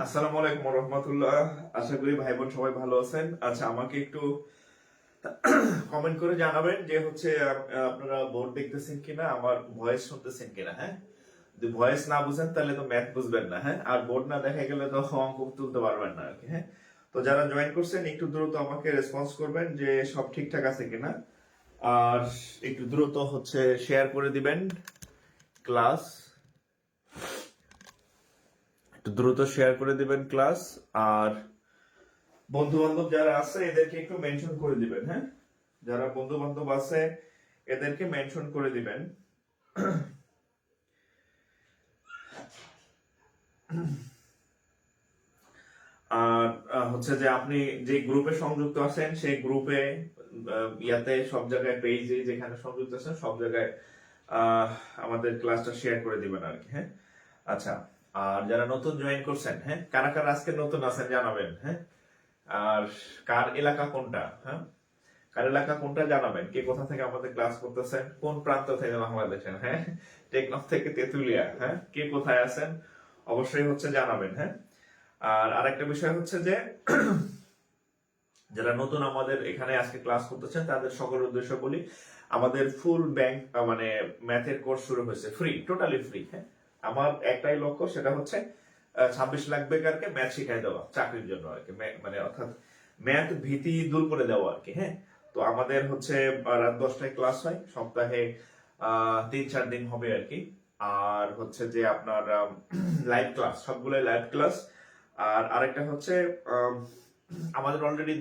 আসসালামু আলাইকুম রহমতুল্লাহ। আশা করি ভাই বোন সবাই ভালো আছেন। আচ্ছা, আমাকে একটু কমেন্ট করে জানাবেন যে হচ্ছে আপনারা বোর্ড দেখতেছেন কিনা, আমার ভয়েস শুনতেছেন কিনা। হ্যাঁ, যদি ভয়েস না বুঝেন তাহলে তো ম্যাথ বুঝবেন না। হ্যাঁ, আর বোর্ড না দেখা গেলে তো অঙ্ক তুলতে পারবেন না আর কি। হ্যাঁ, তো যারা জয়েন করছেন একটু দ্রুত আমাকে রেসপন্স করবেন যে সব ঠিকঠাক আছে কিনা, আর একটু দ্রুত হচ্ছে শেয়ার করে দিবেন ক্লাস, একটু দ্রুত শেয়ার করে দিবেন ক্লাস। আর বন্ধু বান্ধব যারা আছে এদেরকে একটু মেনশন করে দিবেন। হ্যাঁ, যারা বন্ধু বান্ধব আছে এদেরকে মেনশন করে দিবেন। আর হচ্ছে যে আপনি যে গ্রুপে সংযুক্ত আছেন সেই গ্রুপে ইয়াতে সব জায়গায় পেজে যেখানে সংযুক্ত আছেন সব জায়গায় আমাদের ক্লাসটা শেয়ার করে দিবেন আর কি। হ্যাঁ, আচ্ছা, আর যারা নতুন জয়েন করছেন, হ্যাঁ, কারা কারা আজকে নতুন আছেন জানাবেন। হ্যাঁ, আর কার এলাকা কোনটা, হ্যাঁ, কার এলাকা কোনটা জানাবেন। কে কোথা থেকে আমাদের ক্লাস করতেছেন, কোন প্রান্ত থেকে বাংলাদেশের। হ্যাঁ, টেকনাফ থেকে তেতুলিয়া। হ্যাঁ, কে কোথায় আছেন অবশ্যই হচ্ছে জানাবেন। হ্যাঁ, আর আরেকটা বিষয় হচ্ছে যে যারা নতুন আমাদের এখানে আজকে ক্লাস করতেছেন তাদের সকলের উদ্দেশ্য বলি, আমাদের ফুল ব্যাংক মানে ম্যাথের কোর্স শুরু হয়েছে, ফ্রি, টোটালি ফ্রি। হ্যাঁ, আমার একটাই লক্ষ্য, সেটা হচ্ছে 26 লাখ বেকারকে ম্যাথ শিখাই দেওয়া চাকরির জন্য আর কি। মানে অর্থাৎ ম্যাথ ভীতি দূর করে দেওয়া আর কি। হ্যাঁ, তো আমাদের হচ্ছে রাত 10টায় ক্লাস হয়, সপ্তাহে 3-4 দিন হবে আর কি। আর হচ্ছে যে আপনার লাইভ ক্লাস, সবগুলোই লাইভ ক্লাস। আর আরেকটা হচ্ছে আমাদের অলরেডি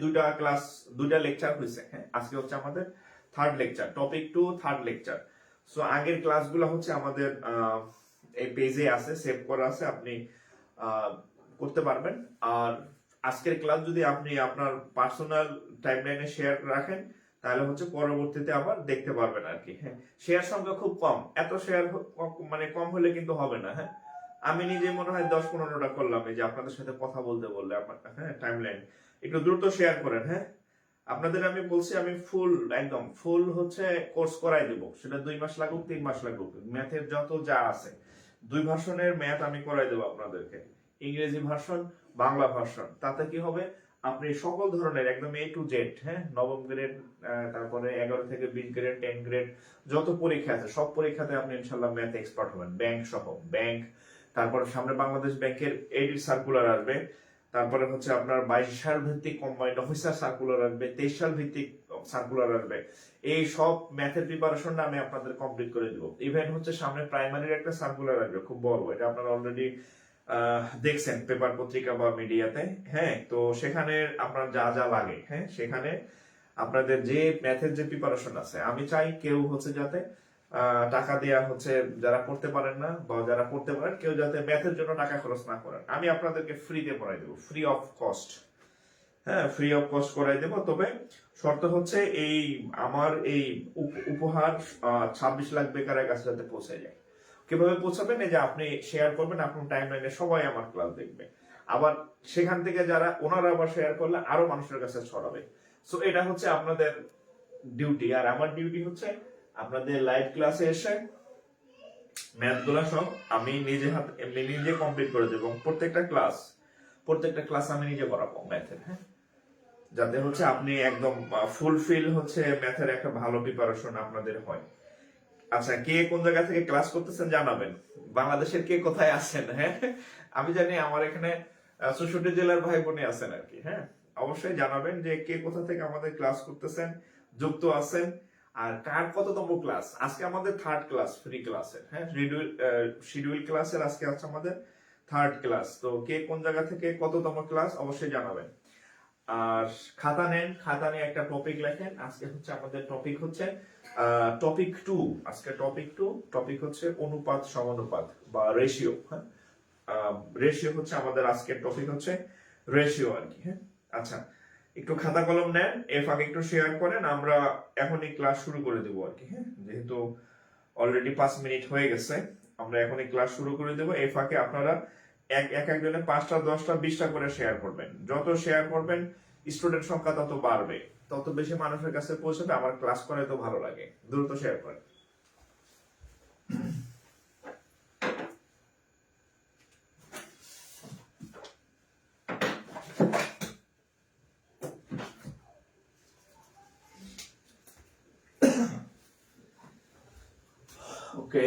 দুইটা লেকচার হয়েছে। হ্যাঁ, আজকে হচ্ছে আমাদের third lecture, topic 2 third lecture. So আগের ক্লাসগুলো হচ্ছে আমাদের এই পেজে আছে, সেভ করা আছে, আপনি করতে পারবেন। আর আজকের ক্লাস যদি আপনি আপনার পার্সোনাল টাইমলাইনে শেয়ার রাখেন তাহলে হচ্ছে পরবর্তীতে আবার দেখতে পারবেন আর কি। হ্যাঁ, শেয়ার সংখ্যা খুব কম, এত শেয়ার মানে কম হলে কিন্তু হবে না। হ্যাঁ, আমি নিজে মনে হয় 10-15টা করলাম এই যে আপনাদের সাথে কথা বলতে বললে আমার। হ্যাঁ, টাইমলাইন একটু দ্রুত শেয়ার করেন। হ্যাঁ, আপনাদের আমি বলছি আমি ফুল, একদম ফুল হচ্ছে কোর্স করাই দেবো, সেটা 2 মাস লাগুক 3 মাস লাগুক, ম্যাথের যত যা আছে 2 ভার্সনের ম্যাথ আমি করাই দেবো আপনাদেরকে, ইংরেজি ভার্সন, বাংলা ভার্সন। তাতে কি হবে, আপনি সকল ধরনের একদম A to Z, হ্যাঁ, নবম গ্রেড, তারপরে 11 থেকে 20 গ্রেড, 10 গ্রেড, যত পরীক্ষা আছে সব পরীক্ষাতে আপনি ইনশাল্লাহ ম্যাথ এক্সপার্ট হবেন। ব্যাংক সহ, ব্যাংক, তারপরে সামনে বাংলাদেশ ব্যাংকের এডিট সার্কুলার আসবে, তারপরে হচ্ছে আপনার 22 সাল ভিত্তিক কম্বাইন্ড অফিসার সার্কুলার আসবে, 23 সাল ভিত্তিক সার্কুলার আসবে। এই সব ম্যাথের প্রিপারেশনটা আমি আপনাদের কমপ্লিট করে দিব। ইভেন হচ্ছে সামনে প্রাইমারির একটা সার্কুলার আসবে, খুব বড়, এটা আপনারা অলরেডি দেখছেন পেপার পত্রিকা বা মিডিয়াতে। হ্যাঁ, তো সেখানে আপনার যা যা লাগে, হ্যাঁ, সেখানে আপনাদের যে ম্যাথের যে প্রিপারেশন আছে, আমি চাই কেউ হচ্ছে যাতে টাকা দেয়া হচ্ছে, যারা করতে পারেন না বা যারা করতে পারেন, কেউ যাতে ম্যাথের জন্য টাকা খরচ না করেন। আমি আপনাদেরকে ফ্রিতে পড়াই দেবো, ফ্রি অফ কস্ট। হ্যাঁ, ফ্রি অফ কস্ট করাই দেবো। তবে শর্ত হচ্ছে এই আমার এই উপহার 26 লাখ বেকারের কাছে যাতে পৌঁছে যায়। কিভাবে পৌঁছাবেন, এই যে আপনি শেয়ার করবেন, আপনার টাইমলাইনে সবাই আমার ক্লাস দেখবে, আবার সেখান থেকে যারা ওনারা আবার শেয়ার করলে আরো মানুষের কাছে ছড়াবে। সো এটা হচ্ছে আপনাদের ডিউটি। আর আমার ডিউটি হচ্ছে আপনাদের লাইভ ক্লাসে এসে ম্যাথ গুলা সব আমি নিজে কমপ্লিট করে দেবো। প্রত্যেকটা ক্লাস আমি নিজে করাবো ম্যাথের। হ্যাঁ, যাতে হচ্ছে আপনি একদম ফুলফিল হচ্ছে ম্যাথের একটা ভালো প্রিপারেশন আপনাদের হয়। আচ্ছা, কে কোন জায়গা থেকে ক্লাস করতেছেন জানাবেন। বাংলাদেশের কে কোথায় আছেন? হ্যাঁ, আমি জানি আমার এখানে 64 জেলার ভাই বোনে আছেন আর কি। হ্যাঁ, অবশ্যই জানাবেন যে কে কোথা থেকে আমাদের ক্লাস করতেছেন, যুক্ত আছেন, আর কার কততম ক্লাস। আজকে আমাদের থার্ড ক্লাস ফ্রি ক্লাসের। হ্যাঁ, শিডিউল ক্লাসের আজকে আছে আমাদের থার্ড ক্লাস। তো কে কোন জায়গা থেকে কততম ক্লাস অবশ্যই জানাবেন। আর খাতা নেন, খাতা নিয়ে একটা টপিক লেখেন। আজকে হচ্ছে আমাদের টপিক হচ্ছে টপিক 2। আজকে টপিক হচ্ছে অনুপাত সমানুপাত বা রেশিও। হ্যাঁ, রেশিও হচ্ছে আমাদের আজকের টপিক হচ্ছে রেশিও আর কি। হ্যাঁ, আচ্ছা, একটু খাতা কলম নেন, এর ফাঁকে একটু শেয়ার করেন, আমরা এখনই ক্লাস শুরু করে দেবো আর কি। হ্যাঁ, যেহেতু অলরেডি 5 মিনিট হয়ে গেছে, আমরা এখনই ক্লাস শুরু করে দেবো। এই ফাঁকে আপনারা একজনে 5টা 10টা 20টা করে শেয়ার করবেন। যত শেয়ার করবেন স্টুডেন্ট সংখ্যা তত বাড়বে, তত বেশি মানুষের কাছে পৌঁছাবে। আমার ক্লাস করে তো ভালো লাগে, দ্রুত শেয়ার করেন। ওকে,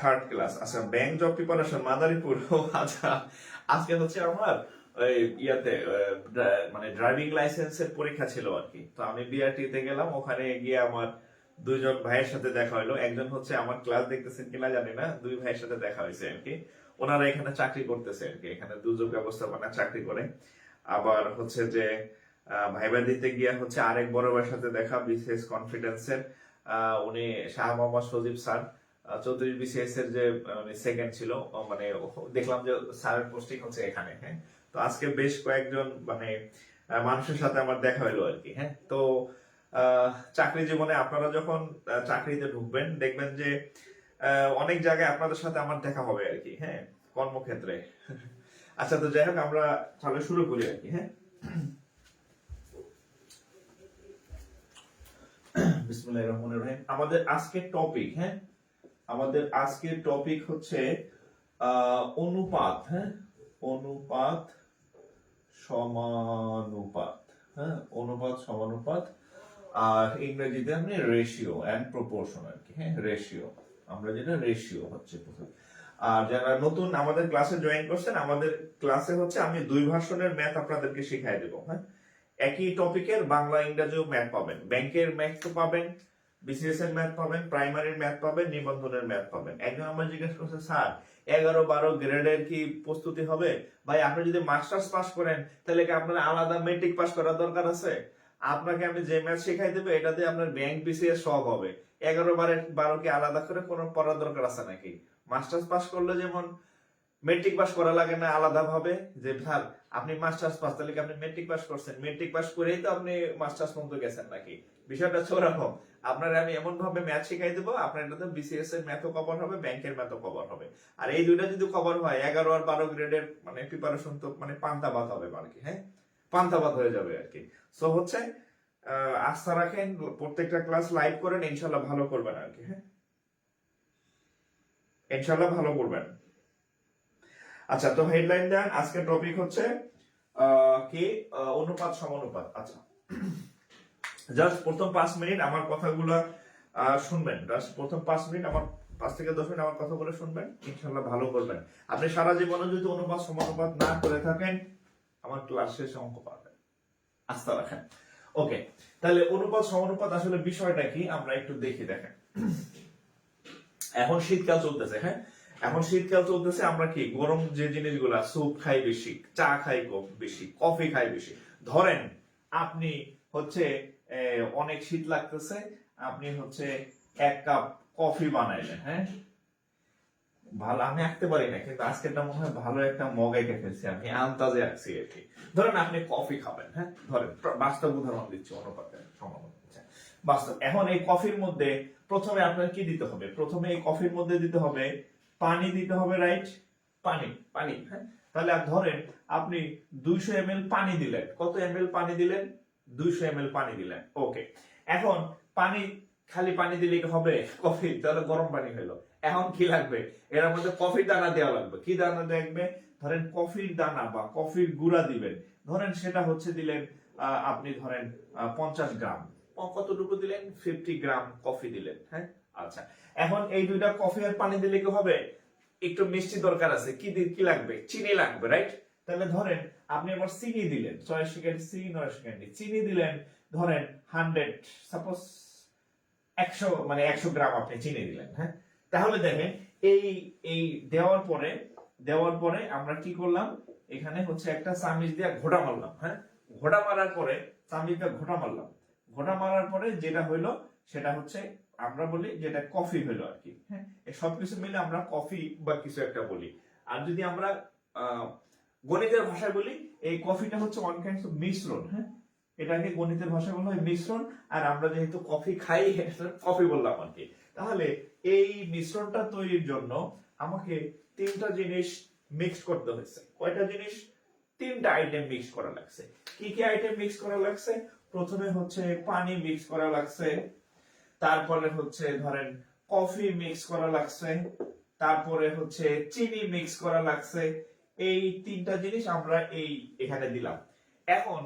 থার্ড ক্লাস। আচ্ছা, ব্যাংক জব প্রিপারেশন মাদারীপুর। আচ্ছা, আজকে হচ্ছে আমার ওই ইয়াতে মানে ড্রাইভিং লাইসেন্সের পরীক্ষা ছিল আর কি। তো আমি বিআরটিতে গেলাম, ওখানে গিয়ে আমার দুইজন ভাইয়ের সাথে দেখা হলো। একজন হচ্ছে আমার ক্লাস দেখতেছেন কিনা জানি না, দুই ভাইয়ের সাথে দেখা হয়েছে আর কি। ওনারা এখানে চাকরি করতেছে আর কি, এখানে দুর্যোগ ব্যবস্থাপনা চাকরি করে। আবার হচ্ছে যে ভাইবা দিতে গিয়ে হচ্ছে আরেক বড় ভাইয়ের সাথে দেখা, বিসিএস কনফিডেন্সের উনি শাহ মোহাম্মদ সজীব স্যার, 34 বিসিএস এর যে সেকেন্ড ছিল, মানে দেখলাম যে স্যারের পোস্টিং হচ্ছে এখানে। হ্যাঁ, তো আজকে বেশ কয়েকজন মানে মানুষের সাথে আমার দেখা হলো আর কি। হ্যাঁ, তো চাকরি জীবনে আপনারা যখন চাকরিতে ঢুকবেন দেখবেন যে অনেক জায়গায় আপনাদের সাথে আমার দেখা হবে আর কি। হ্যাঁ, কর্মক্ষেত্রে। আচ্ছা, তো যাই হোক, আমরা তাহলে শুরু করি আর কি। হ্যাঁ, বিসমিল্লাহির রহমানির রহিম। আমাদের আজকের টপিক, হ্যাঁ, আমাদের আজকের টপিক হচ্ছে অনুপাত। হ্যাঁ, অনুপাত সমানুপাত। হ্যাঁ, অনুপাত সমানুপাত, আর ইংরেজিতে আপনি রেশিও এন্ড প্রপোর্শন আর কি। হ্যাঁ, রেশিও, আমরা যেটা রেশিও হচ্ছে প্রথম। আর যারা নতুন আমাদের ক্লাসে জয়েন করছেন, আমাদের ক্লাসে হচ্ছে আমি 2 ভার্সনের ম্যাথ আপনাদেরকে শিখাই দেবো। হ্যাঁ, একই টপিকের বাংলা ইংরেজিও ম্যাথ পাবেন, ব্যাংকের ম্যাথ তো পাবেন, বিসিএস এর ম্যাথ পাবেন, প্রাইমারির ম্যাথ পাবেন, নিবন্ধনের ম্যাথ পাবেন। একজন আমার জিজ্ঞেস করছে, স্যার 11-12 গ্রেডের কি প্রস্তুতি হবে? ভাই, আপনি যদি মাস্টার্স পাস করেন তাহলে কি আপনার আলাদা মেট্রিক পাস করার দরকার আছে? আপনাকে আমি যে ম্যাথ শেখাই দেবো এটাতে আপনার ব্যাংক বিসিএস সব হবে। 11-12 কি আলাদা করে কোনো পড়ার দরকার আছে নাকি? মাস্টার্স পাস করলে যেমন মেট্রিক পাস করা লাগে না আলাদা ভাবে, যে স্যার আপনি মাস্টার্স পাস, তাহলে কি আপনি মেট্রিক পাস করছেন? মেট্রিক পাস করেই তো আপনি মাস্টার্স পর্যন্ত গেছেন নাকি? বিষয়টা হচ্ছে ওরকম। আপনার আমি এমন ভাবে ম্যাথ শিখাই দেবো, আপনার এটাতে বিসিএস এর ম্যাথও কভার হবে, ব্যাংকের ম্যাথও কভার হবে। আর এই দুইটা যদি কভার হয়, 11 আর 12 গ্রেডের মানে প্রিপারেশন তো মানে পান্তা ভাত হবে আর কি। হ্যাঁ, পান্তা ভাত হয়ে যাবে আর কি। সো হচ্ছে আস্থা রাখেন, প্রত্যেকটা ক্লাস লাইভ করেন, ইনশাল্লাহ ভালো করবেন আর কি। হ্যাঁ, ইনশাল্লাহ ভালো করবেন। আচ্ছা, তো হেডলাইন দেন। আজকের টপিক হচ্ছে কি অনুপাত সমানুপাত। আচ্ছা, জাস্ট প্রথম 5 মিনিট আমার কথাগুলো শুনবেন। জাস্ট প্রথম 5 মিনিট আমার 5 থেকে 10 মিনিট আমার কথাগুলো শুনবেন, ইনশাআল্লাহ ভালো করবেন। আপনি সারা জীবনে যদি অনুপাত সমানুপাত না করে থাকেন, আমার ক্লাস শেষে অঙ্ক পাবেন, আস্থা রাখেন। ওকে, তাহলে অনুপাত সমানুপাত আসলে বিষয়টা কি আমরা একটু দেখি। দেখেন, এখন শীতকাল চলতেছে। হ্যাঁ, এখন শীতকাল চলতেছে, আমরা কি গরম যে জিনিসগুলা, স্যুপ খাই বেশি, চা খাই বেশি, কফি খাই বেশি। ধরেন আপনি হচ্ছে অনেক শীত লাগতেছে, আপনি হচ্ছে 1 কাপ কফি বানাইলেন। হ্যাঁ, ভালো, আমি আঁকতে পারি না কিন্তু আজকেরটা মনে হয় ভালো একটা মগ এঁকে ফেলছি, আমি আন্তাজে আঁকছি আর কি। ধরেন আপনি কফি খাবেন। হ্যাঁ, ধরেন বাস্তব উদাহরণ দিচ্ছি, অনুপাতের সমানুপাত। বাস্তব, এখন এই কফির মধ্যে প্রথমে আপনার কি দিতে হবে? প্রথমে এই কফির মধ্যে দিতে হবে পানি, দিতে হবে, রাইট? পানি, পানি। হ্যাঁ, তাহলে ধরেন আপনি 200 ml পানি দিলেন। কত ml পানি দিলেন? 200 ml পানি দিলেন। ওকে, এখন পানি খালি পানি দিলে কি হবে কফি? তাহলে গরম পানি হলো। এখন কি লাগবে? এর মধ্যে কফির দানা দেওয়া লাগবে। কি দানা দেখবে? ধরেন কফির দানা বা কফির গুঁড়া দিবেন। ধরেন সেটা হচ্ছে দিলেন আপনি ধরেন 50 গ্রাম। কতটুকু দিলেন? 50 গ্রাম কফি দিলেন। হ্যাঁ, আচ্ছা। এখন এই দুইটা কফি আর পানি দিলে কি হবে? একটু মিষ্টি দরকার আছে। কি লাগবে? চিনি লাগবে, রাইট? তাহলে ধরেন আপনি আবার চিনি দিলেন 6 সেকেন্ড সি 9 সেকেন্ড চিনি দিলেন ধরেন 100, সাপোজ 100, মানে 100 গ্রাম আপনি চিনি দিলেন। হ্যাঁ, তাহলে দেখেন এই এই দেওয়ার পরে আমরা কি করলাম? এখানে হচ্ছে একটা চামিচ দিয়ে ঘোটা মারলাম। হ্যাঁ, ঘোটা মারার পরে চামিচ দিয়ে ঘোটা মারলাম। ঘোটা মারার পরে যেটা হইলো সেটা হচ্ছে আমরা বলি যেটা কফি হইলো আর কি। হ্যাঁ, এই সবকিছু মিলে আমরা কফি বা কিছু একটা বলি। আর যদি আমরা গণিতের ভাষায় বলি, এই কফিটা হচ্ছে ওয়ান কাইন্ড অফ মিশ্রণ। হ্যাঁ, এটাকে গণিতের ভাষায় বলা হয় মিশ্রণ। আর আমরা যেহেতু কফি খাই, কফি বললাম আর কি। তাহলে এই মিশ্রণটা তৈরির জন্য আমাকে 3টা জিনিস মিক্স করতে হয়েছে। কয়টা জিনিস? 3টা আইটেম মিক্স করা লাগছে। কি কি আইটেম মিক্স করা লাগছে? প্রথমে হচ্ছে পানি মিক্স করা লাগছে, তারপরে হচ্ছে ধরেন কফি মিক্স করা লাগছে, তারপরে হচ্ছে চিনি মিক্স করা লাগছে। এই 3টা জিনিস আমরা এখানে দিলাম। এখন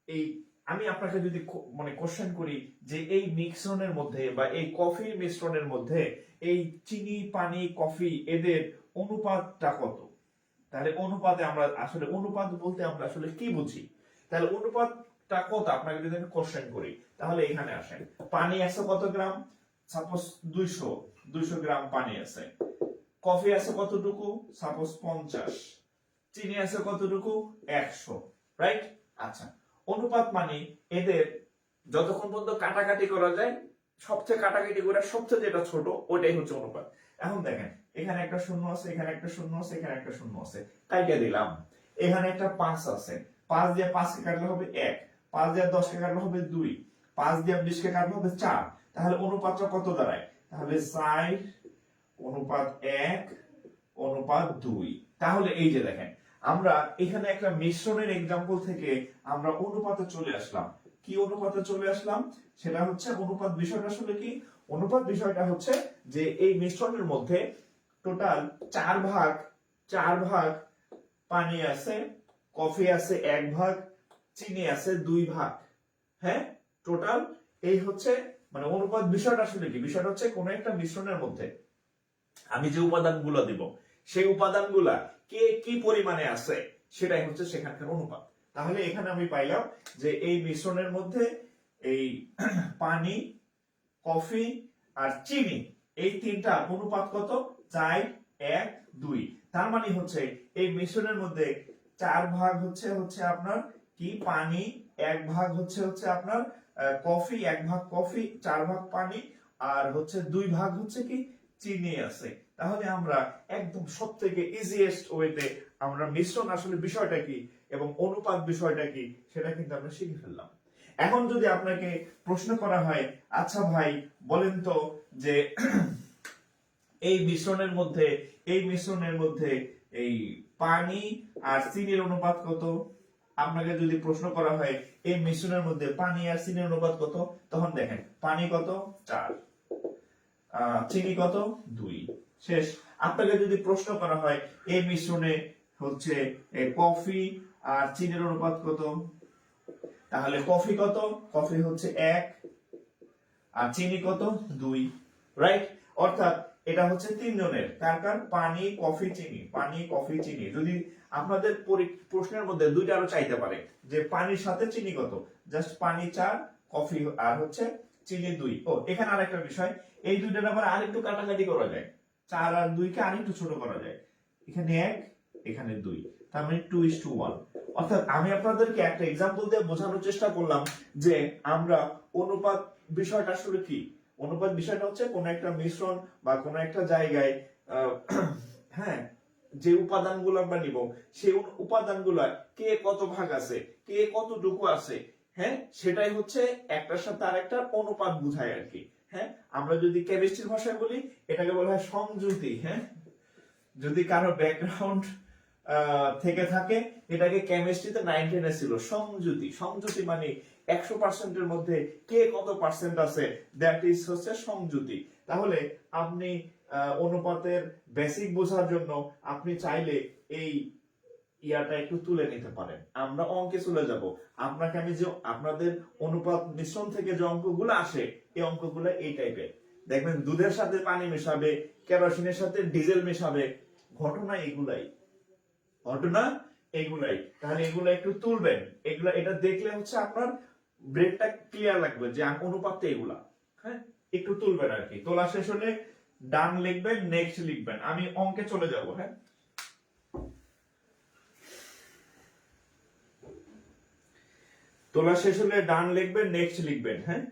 এই আমি আপনাকে যদি মানে কোশ্চেন করি যে এই মিশ্রণের মধ্যে বা এই কফি মিশ্রণের মধ্যে এই চিনি, পানি, কফি এদের অনুপাতটা কত? তাহলে অনুপাতে আমরা আসলে অনুপাত বলতে আমরা আসলে কি বুঝি? তাহলে অনুপাতটা কত আপনাকে যদি আমি কোশ্চেন করি, তাহলে এখানে আসেন। পানি আছে কত গ্রাম? সাপোজ 200 গ্রাম পানি আছে। কফি আছে কতটুকু? সাপোজ 50। চিনি আছে কতটুকু? 100, রাইট? আচ্ছা, অনুপাত মানে এদের যতক্ষণ পর্যন্ত কাটাকাটি করা যায়, সবচেয়ে কাটাকাটি করে সবচেয়ে যেটা ছোট ওটাই হচ্ছে অনুপাত। এখন দেখেন এখানে একটা শূন্য আছে, এখানে একটা শূন্য আছে, এখানে একটা শূন্য আছে, কাইটা দিলাম। এখানে একটা 5 আছে, 5 দিয়ে 5 কে কাটলে হবে 1, 5 দিয়ে 10 কে কাটলে হবে 2, 5 দিয়ে 20 কে কাটলে হবে 4। তাহলে অনুপাতটা কত দাঁড়ায়? তাহলে 4 অনুপাত 1 অনুপাত 2। তাহলে এই যে দেখেন আমরা এখানে একটা মিশ্রণের এক্সাম্পল থেকে আমরা অনুপাতে চলে আসলাম। কি অনুপাতে চলে আসলাম? সেটা হচ্ছে অনুপাত বিষয়টা আসলে কি? অনুপাত বিষয়টা হচ্ছে যে এই মিশ্রণের মধ্যে টোটাল 4 ভাগ পানি আছে, কফি আছে 1 ভাগ, চিনি আছে 2 ভাগ। হ্যাঁ, টোটাল এই হচ্ছে মানে অনুপাত বিষয়টা আসলে কি? বিষয়টা হচ্ছে কোন একটা মিশ্রণের মধ্যে আমি যে উপাদানগুলো দিব সেই উপাদানগুলা কে কি পরিমাণে আছে সেটাই হচ্ছে সেখানকার অনুপাত। তাহলে এখানে আমি পাইলাম যে এই মিশ্রণের মধ্যে এই পানি, কফি আর চিনি এই 3টা অনুপাত কত? 4, 1, 2। তার মানে হচ্ছে এই মিশ্রণের মধ্যে 4 ভাগ হচ্ছে আপনার কি পানি, 1 ভাগ হচ্ছে আপনার কফি, 1 ভাগ কফি, 4 ভাগ পানি, আর হচ্ছে 2 ভাগ হচ্ছে কি চিনি আছে। তাহলে আমরা একদম সবথেকে ইজিয়েস্ট ওয়েতে আমরা মিশ্রণ আসলে বিষয়টা কি এবং অনুপাত বিষয়টা কি সেটা কিন্তু আমরা শিখে ফেললাম। এখন যদি আপনাকে প্রশ্ন করা হয়, আচ্ছা ভাই বলেন তো যে এই মিশ্রণের মধ্যে এই পানি আর চিনির অনুপাত কত? আপনাকে যদি প্রশ্ন করা হয় এই মিশ্রণের মধ্যে পানি আর চিনির অনুপাত কত, তখন দেখেন পানি কত? 4, চিনি কত? 2। শেষ। আপনাকে যদি প্রশ্ন করা হয় এই মিশ্রণে হচ্ছে কফি আর চিনির অনুপাত কত, তাহলে কফি কত? কফি হচ্ছে 1 আর চিনি কত? 2, রাইট? অর্থাৎ এটা হচ্ছে 3 জনের। কার? পানি, কফি, চিনি। পানি, কফি, চিনি। যদি আপনাদের প্রশ্নের মধ্যে দুইটা আরো চাইতে পারে যে পানির সাথে চিনি কত, জাস্ট পানি 4, কফি আর হচ্ছে চিনি 2। ও এখানে আরেকটা বিষয়, এই দুইটার আবার আরেকটু কাটাকাটি করা যায়। 4 আর 2 কে আরেকটু ছোট করা যায়। এখানে 1, এখানে 2, তার মানে 2:1। অর্থাৎ আমি আপনাদেরকে একটা এক্সাম্পল দিয়ে বোঝানোর চেষ্টা করলাম যে আমরা অনুপাত বিষয়টা আসলে কি। অনুপাত বিষয়টা হচ্ছে কোন একটা মিশ্রণ বা কোন একটা জায়গায় হ্যাঁ যে উপাদানগুলো আমরা নিব সেই উপাদানগুলো কে কত ভাগ আছে, কে কতটুকু আছে, হ্যাঁ সেটাই হচ্ছে একটার সাথে আরেকটা অনুপাত বোঝায় আর কি। হ্যাঁ, আমরা যদি কেমিস্ট্রির ভাষায় বলি এটাকে বলা হয় সংযুতি। হ্যাঁ, যদি কারো ব্যাকগ্রাউন্ড থেকে থাকে, এটাকে কেমিস্ট্রিতে 9 10 ছিল সংযুতি। সংযুতি মানে 100%-এর মধ্যে কে কত পার্সেন্ট আছে, দ্যাট ইজ হচ্ছে সংযুতি। তাহলে আপনি অনুপাতের বেসিক বোঝার জন্য আপনি চাইলে এই ইয়াটা একটু তুলে নিতে পারেন। আমরা অঙ্কে চলে যাব। আপনাকে আমি যে আপনাদের অনুপাত মিশ্রণ থেকে যে অঙ্কগুলো আসে, এই অঙ্কগুলো এই টাইপের দেখবেন, দুধের সাথে পানি মেশাবে, কেরোসিনের সাথে ডিজেল মেশাবে, ঘটনা এগুলাই, ঘটনা এগুলাই। তাহলে এগুলো একটু তুলবেন, এগুলো এটা দেখলে হচ্ছে আপনার ব্রেনটা ক্লিয়ার লাগবে যে অনুপাত এগুলা। হ্যাঁ, একটু তুলবেন আর কি। তোলা শেষ হলে ডান লিখবেন, নেক্সট লিখবেন। আমি অঙ্কে চলে যাব। হ্যাঁ, তোলা শেষ হলে ডান লিখবেন, নেক্সট লিখবেন। হ্যাঁ,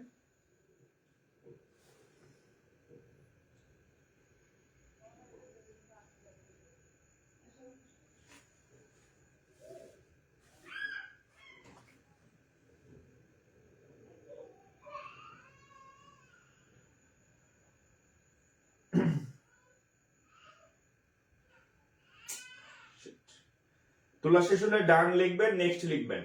তোলা শেষ হলে ডান লিখবেন, নেক্সট লিখবেন।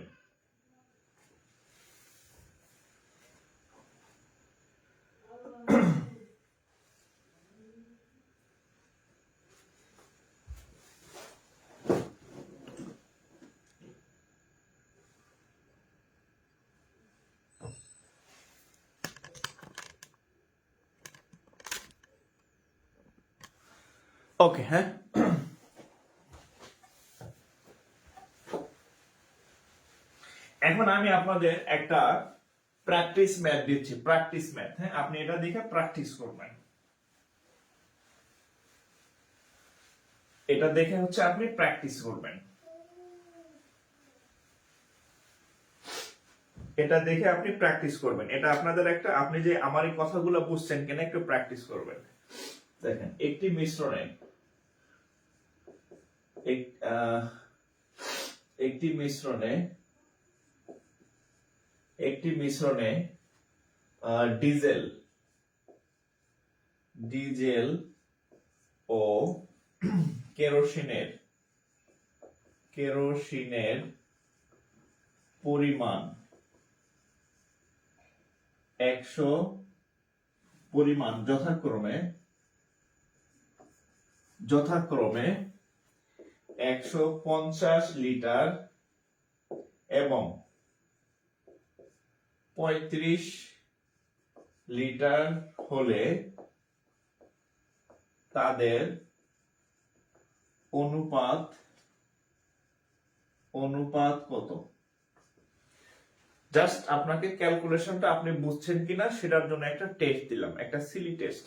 ওকে, হ্যাঁ, এখন আমি আপনাদের একটা প্র্যাকটিস ম্যাথ দিচ্ছি। প্র্যাকটিস ম্যাথ, হ্যাঁ, আপনি এটা দেখে প্র্যাকটিস করবেন। এটা দেখে হচ্ছে আপনি প্র্যাকটিস করবেন। এটা দেখে আপনি প্র্যাকটিস করবেন। এটা আপনাদের একটা, আপনি যে আমার এই কথাগুলো বুঝছেন কেন, একটু প্র্যাকটিস করবেন। দেখেন, একটি মিশ্রণে একটি মিশ্রণে একটি মিশ্রণে ডিজেল ডিজেল ও কেরোসিনের কেরোসিনের পরিমাণ 100 পরিমাণ যথাক্রমে 150 লিটার এবং 35 লিটার হলে তাদের অনুপাত কত? জাস্ট আপনাকে ক্যালকুলেশনটা আপনি বুঝছেন কিনা সেটার জন্য একটা টেস্ট দিলাম, একটা সিলি টেস্ট।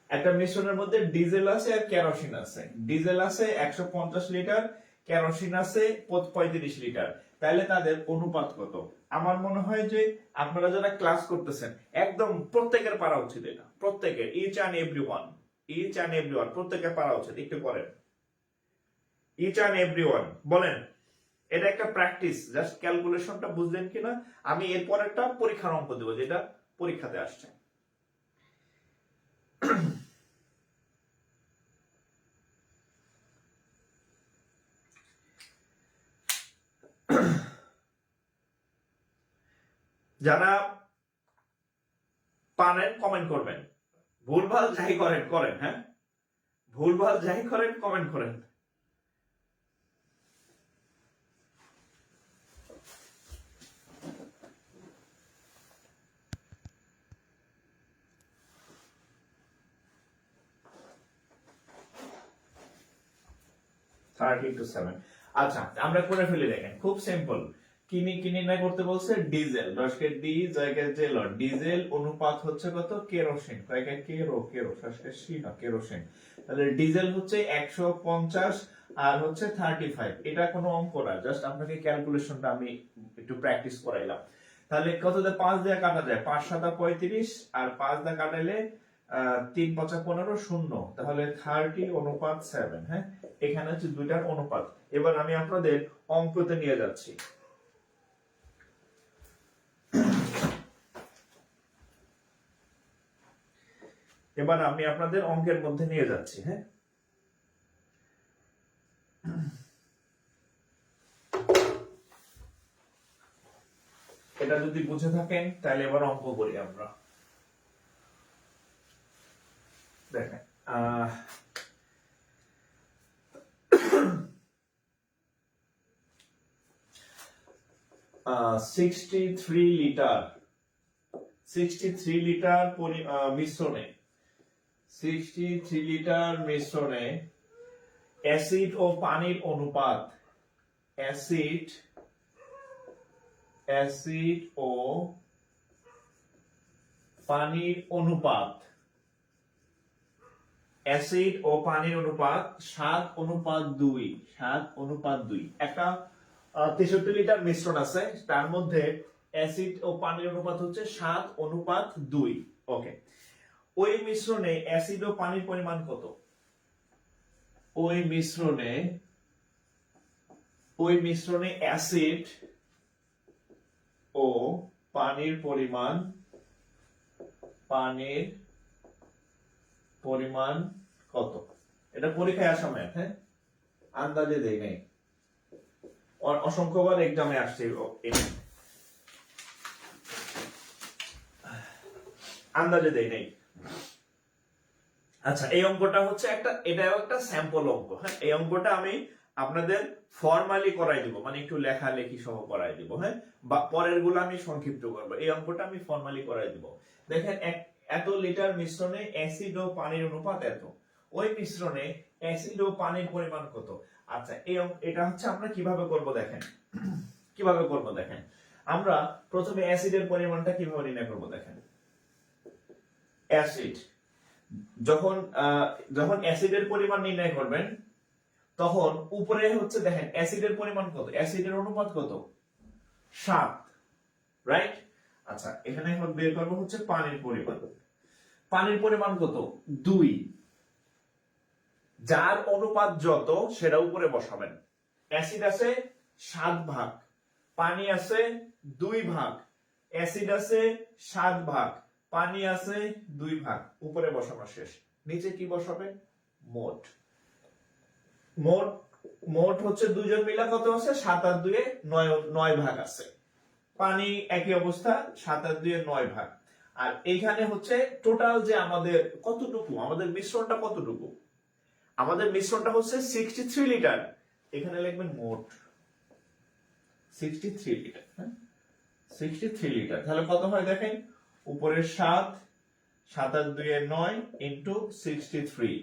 একটা মিশ্রণের মধ্যে ডিজেল আছে আর কেরোসিন আছে। ডিজেল আছে 150 লিটার, কেরোসিন আছে 35 লিটার। তাহলে তাদের অনুপাত কত? আমার মনে হয় যে আপনারা যারা ক্লাস করতেছেন একদম প্রত্যেকের পারা উচিত এটা, প্রত্যেকের, ইচ অ্যান্ড এভরিওয়ান প্রত্যেকের পারা উচিত। একটু করেন, ইচ অ্যান্ড এভরিওয়ান বলেন। এটা একটা প্র্যাকটিস, জাস্ট ক্যালকুলেশনটা বুঝলেন কিনা। আমি এরপর একটা পরীক্ষার অঙ্ক দেবো যেটা পরীক্ষাতে আসছে। যারা পারেন কমেন্ট করবেন, ভুলভাল যাই করেন করেন। হ্যাঁ, ভুলভাল যাই করেন কমেন্ট করেন। আচ্ছা, আমরা করে ফেলি। দেখেন, খুব সিম্পল। কিনি না করতে বলছে ডিজেল, দশকে ডি জায়গায় জেল, ডিজেল অনুপাত হচ্ছে কত? কেরোসিন, কয়েকটা কেরো দশকে সি না, কেরোসিন। তাহলে ডিজেল হচ্ছে 150 আর হচ্ছে 35। এটা কোনো অঙ্ক না, জাস্ট আপনাকে ক্যালকুলেশনটা আমি একটু প্র্যাকটিস করাইলাম। তাহলে কত দিয়ে 5 দিয়ে কাটা যায়? 5 7 35 আর 5 দিয়ে কাটাইলে 3 5 15 শূন্য, তাহলে 30 অনুপাত 7। হ্যাঁ, এখানে হচ্ছে দুইটার অনুপাত। এবার আমি আপনাদের অঙ্কতে নিয়ে যাচ্ছি। এবার আমি আপনাদের অঙ্কের মধ্যে নিয়ে যাচ্ছি। হ্যাঁ, যদি বুঝে থাকেন তাহলে এবার অঙ্ক করি আমরা। দেখেন 63 লিটার মিশ্রণে 63 লিটার মিশ্রণে অ্যাসিড ও পানির অনুপাত অ্যাসিড ও পানির অনুপাত 7:2 একটা 63 লিটার মিশ্রণ আছে, তার মধ্যে অ্যাসিড ও পানির অনুপাত হচ্ছে 7:2। ওকে, ওই মিশ্রণে অ্যাসিড ও পানির পরিমাণ কত? ওই মিশ্রণে অ্যাসিড ও পানির পরিমাণ কত? এটা পরীক্ষায় আসা ম্যাথ, হ্যাঁ, আন্দাজে দেই নাই, অসংখ্যবার এক্সামে আসছে, আন্দাজে দেই নাই। আচ্ছা, এই অঙ্কটা হচ্ছে এটাও একটা স্যাম্পল অঙ্ক, হ্যাঁ। এই অঙ্কটা আমি আপনাদের ফর্মালি করাই দিব, মানে একটু লেখালেখি সহ করাই দিব, হ্যাঁ, বা পরের গুলো আমি সংক্ষিপ্ত করবো। এই অঙ্কটা আমি ফর্মালি করাই দিব। দেখেন, এত লিটার মিশ্রণে অ্যাসিড ও পানির অনুপাত এত, ওই মিশ্রণে অ্যাসিড ও পানির পরিমাণ কত? আচ্ছা, এটা হচ্ছে আমরা কিভাবে করব দেখেন, আমরা প্রথমে অ্যাসিডের পরিমাণটা কিভাবে নির্ণয় করব দেখেন। অ্যাসিড যখন অ্যাসিডের পরিমাণ নির্ণয় করবেন, তখন উপরে হচ্ছে দেখেন অ্যাসিডের পরিমাণ কত, অ্যাসিডের অনুপাত কত? 7, রাইট? আচ্ছা, এখানে এখন বের করব হচ্ছে পানির পরিমাণ কত? 2। যার অনুপাত যত সেটা উপরে বসাবেন। অ্যাসিড আছে 7 ভাগ, পানি আছে 2 ভাগ, অ্যাসিড আছে 7 ভাগ, পানি আছে 2 ভাগ, উপরে বসানো শেষ। নিচে কি বসাবে? মোট হচ্ছে দুজন মিলা কত আছে? 7 আর 2 9 ভাগ আছে। পানি একই অবস্থা, 7 আর 2 9 ভাগ। আর এইখানে হচ্ছে টোটাল যে আমাদের কতটুকু, আমাদের মিশ্রণটা কতটুকু? আমাদের মিশ্রণটা হচ্ছে 63 লিটার। এখানে লিখবেন মোট 63 লিটার, হ্যাঁ, 63 লিটার। তাহলে কত হয় দেখেন, উপরে 7 আর 2 9 ইনটু 63,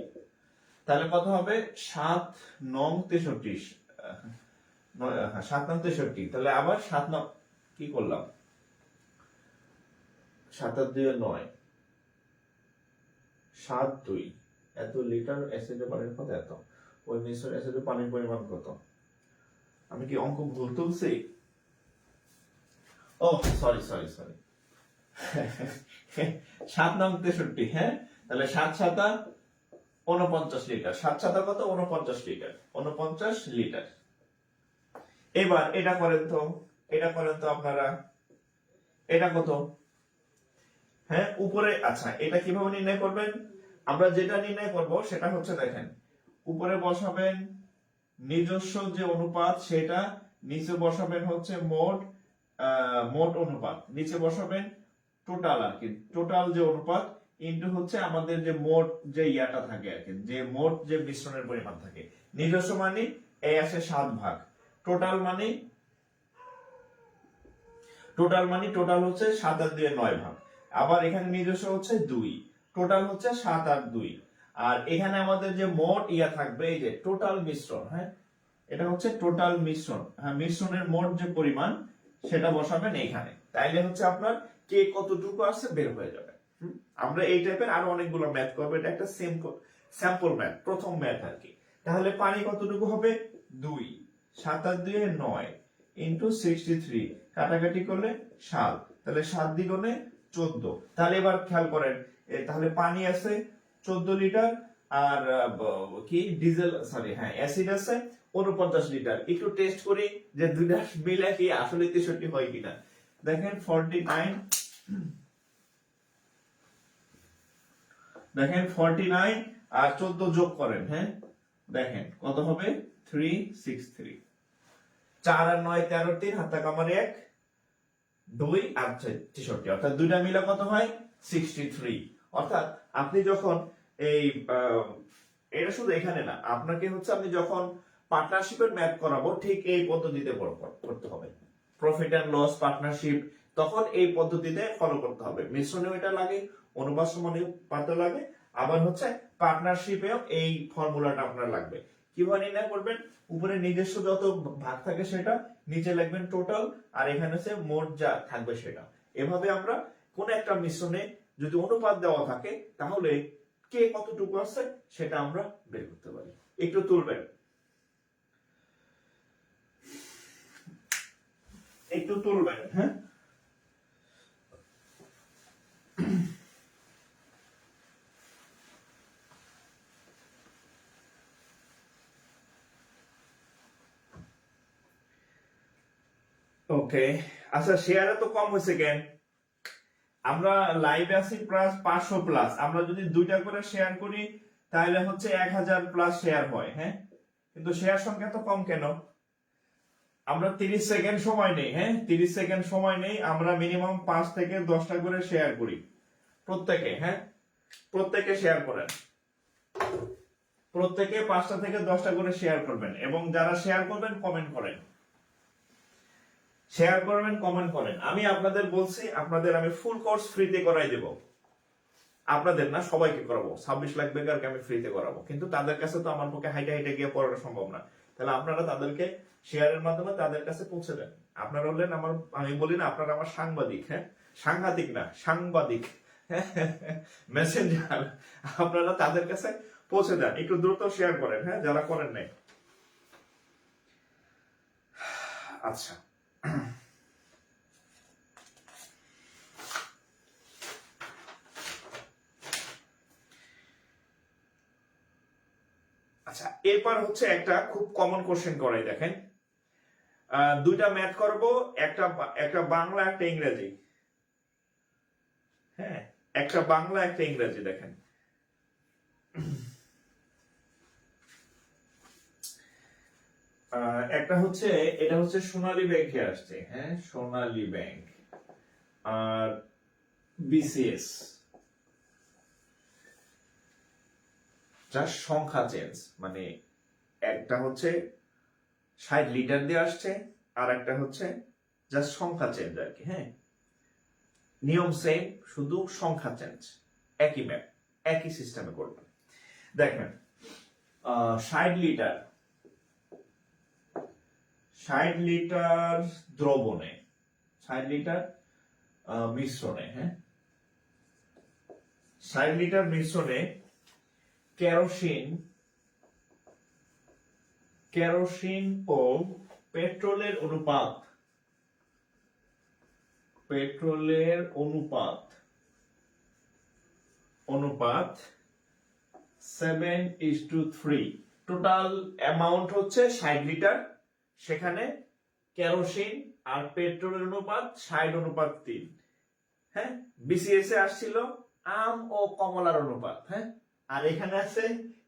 তাহলে কত হবে? 7 9 63, 7 9 63। তাহলে আবার 7 9 কি করলাম, 7 আর 2 9, 7 2। এত লিটার অ্যাসিডের পানির কত? এত। ওই মিশ্রণ অ্যাসিডের পানির পরিমাণ কত? আমি কি অঙ্ক ভুল তুলছি? ও সরি 7 9 63, হ্যাঁ। তাহলে 7 7 49 লিটার, 7 7 কত? 49 লিটার, 49 লিটার। এবার এটা করেন তো আপনারা, এটা কত? হ্যাঁ, উপরে। আচ্ছা, এটা কিভাবে নির্ণয় করবেন? আমরা যেটা নির্ণয় করব সেটা হচ্ছে দেখেন, উপরে বসাবেন নিজস্ব যে অনুপাত সেটা, নিচে বসাবেন হচ্ছে মোট অনুপাত, নিচে বসাবেন টোটাল আর কি, টোটাল যে অনুপাত ইনটু হচ্ছে আমাদের যে মোট যে ইয়াটা থাকে আর কি, যে মোট যে মিশ্রণের পরিমাণ থাকে। নিজস্ব মানে এই আসে 7 ভাগ, টোটাল হচ্ছে 7 আর 2 9 ভাগ। আবার এখানে নিজস্ব হচ্ছে 2, টোটাল হচ্ছে 7 আর 2। আর এখানে আমাদের যে মোট ইয়া থাকবে, এই যে টোটাল মিশ্রণ, হ্যাঁ, এটা হচ্ছে টোটাল মিশ্রণ, হ্যাঁ, মিশ্রণের মোট যে পরিমাণ সেটা বসাবেন এইখানে। তাইলে হচ্ছে আপনার কে কতটুকু আছে বের হয়ে যাবে। আমরা এই টাইপের আরো অনেকগুলো ম্যাথ করবো, এটা একটা স্যাম্পল ম্যাথ, প্রথম ম্যাথ আর কি। তাহলে পানি কতটুকু হবে? 2, 7 আর 2 9 ইনটু 63, কাটাকাটি করলে 7, তাহলে 7 দ্বিগুণে 14। তাহলে এবার খেয়াল করেন, তাহলে পানি আছে 14 লিটার, আর কি ডিজেল, সরি হ্যাঁ, অ্যাসিড আছে 49 লিটার। একটু টেস্ট করি যে দুইটা মিলে কি আসলে 63 হয় কিনা। দেখেন 49, আর 14 যোগ করেন, হ্যাঁ, দেখেন কত হবে? 363। 4 আর 9 13, 3 হাতে কামার 1, 2 আর 63, অর্থাৎ দুইটা মিলে কত হয় 63। অর্থাৎ আপনি যখন এই এটা শুধু এখানে না, আপনাকে হচ্ছে আপনি যখন পার্টনারশিপের ম্যাথ করাবো ঠিক এই পদ্ধতিতে করতে হবে। প্রফিট এন্ড লস পার্টনারশিপ, তখন এই পদ্ধতিতে ফলো করতে হবে। মিশ্রণেও এটা লাগে, অনুপাত সমানুপাতে লাগে, আবার হচ্ছে পার্টনারশিপেও এই ফর্মুলাটা আপনার লাগবে। কিভাবে নির্ণয় করবেন? উপরে নিজস্ব যত ভাগ থাকে সেটা, নিচে লিখবেন টোটাল, আর এখানে হচ্ছে মোট যা থাকবে সেটা। এভাবে আমরা কোন একটা মিশ্রণে যদি অনুপাত দেওয়া থাকে তাহলে কে কতটুকু আছে সেটা আমরা বের করতে পারি। একটু তুলবেন, একটু তুলবেন। হ্যাঁ, ওকে। আচ্ছা, শেয়ারে তো কম হয়েছে কেন? আমরা লাইভে আছি প্লাস 500 প্লাস, আমরা যদি দুইটা করে শেয়ার করি তাহলে হচ্ছে 1000 প্লাস শেয়ার হয়। হ্যাঁ, কিন্তু শেয়ার সংখ্যা তো কম কেন? আমরা 30 সেকেন্ড সময় নেই। হ্যাঁ, 30 সেকেন্ড সময় নেই, আমরা মিনিমাম 5 থেকে 10টা করে শেয়ার করি প্রত্যেকে। হ্যাঁ, প্রত্যেকে শেয়ার করেন, প্রত্যেকে 5টা থেকে 10টা করে শেয়ার করবেন, এবং যারা শেয়ার করবেন কমেন্ট করেন, শেয়ার করবেন, কমেন্ট করেন। আমি আপনাদের বলছি, আপনাদের আমি ফুল কোর্স ফ্রিতে করাই দেব। আপনাদের না, সবাইকে করাবো। 26 লাখ বেকারকে আমি ফ্রিতে করাবো, কিন্তু তাদের কাছে তো আমার পক্ষে হাইটে হাইটে গিয়ে পড়ানো সম্ভব না। তাহলে আপনারা তাদেরকে শেয়ারের মাধ্যমে তাদের কাছে পৌঁছে দেন। আপনারা হলেন আমার, আমি বলি না আপনারা আমার সাংবাদিক। হ্যাঁ, সাংঘাতিক না, সাংবাদিক, মেসেঞ্জার। আপনারা তাদের কাছে পৌঁছে দেন, একটু দ্রুত শেয়ার করেন। হ্যাঁ, যারা করেন নাই। আচ্ছা, আচ্ছা, এরপর হচ্ছে একটা খুব কমন কোশ্চেন করাই, দেখেন। দুইটা ম্যাথ করব, একটা একটা বাংলা একটা ইংরেজি। হ্যাঁ, একটা বাংলা একটা ইংরেজি। দেখেন, একটা হচ্ছে, এটা হচ্ছে সোনালী ব্যাংকে আসছে। হ্যাঁ, সোনালী ব্যাংক আর বিসিএস, যার সংখ্যা চেঞ্জ, মানে একটা হচ্ছে 60 লিটার দিয়ে আসছে, আর একটা হচ্ছে জাস্ট সংখ্যা চেঞ্জ আর কি। হ্যাঁ, নিয়ম সেম, শুধু সংখ্যা চেঞ্জ। একই ম্যাপ, একই সিস্টেমে করবেন। দেখেন, 60 লিটার, 60 লিটার দ্রবণে, 60 লিটার মিশ্রণে, হ্যাঁ, 60 লিটার মিশ্রণে কেরোসিন, কেরোসিন ও পেট্রোলের অনুপাত, পেট্রোলের অনুপাত, অনুপাত 7:3। টোটাল অ্যামাউন্ট হচ্ছে 60 লিটার, সেখানে কেরোসিন আর পেট্রোলের অনুপাত 60:3। হ্যাঁ, বিসিএস এ আসছিল আম ও কমলার অনুপাত। হ্যাঁ, আর এখানে আছে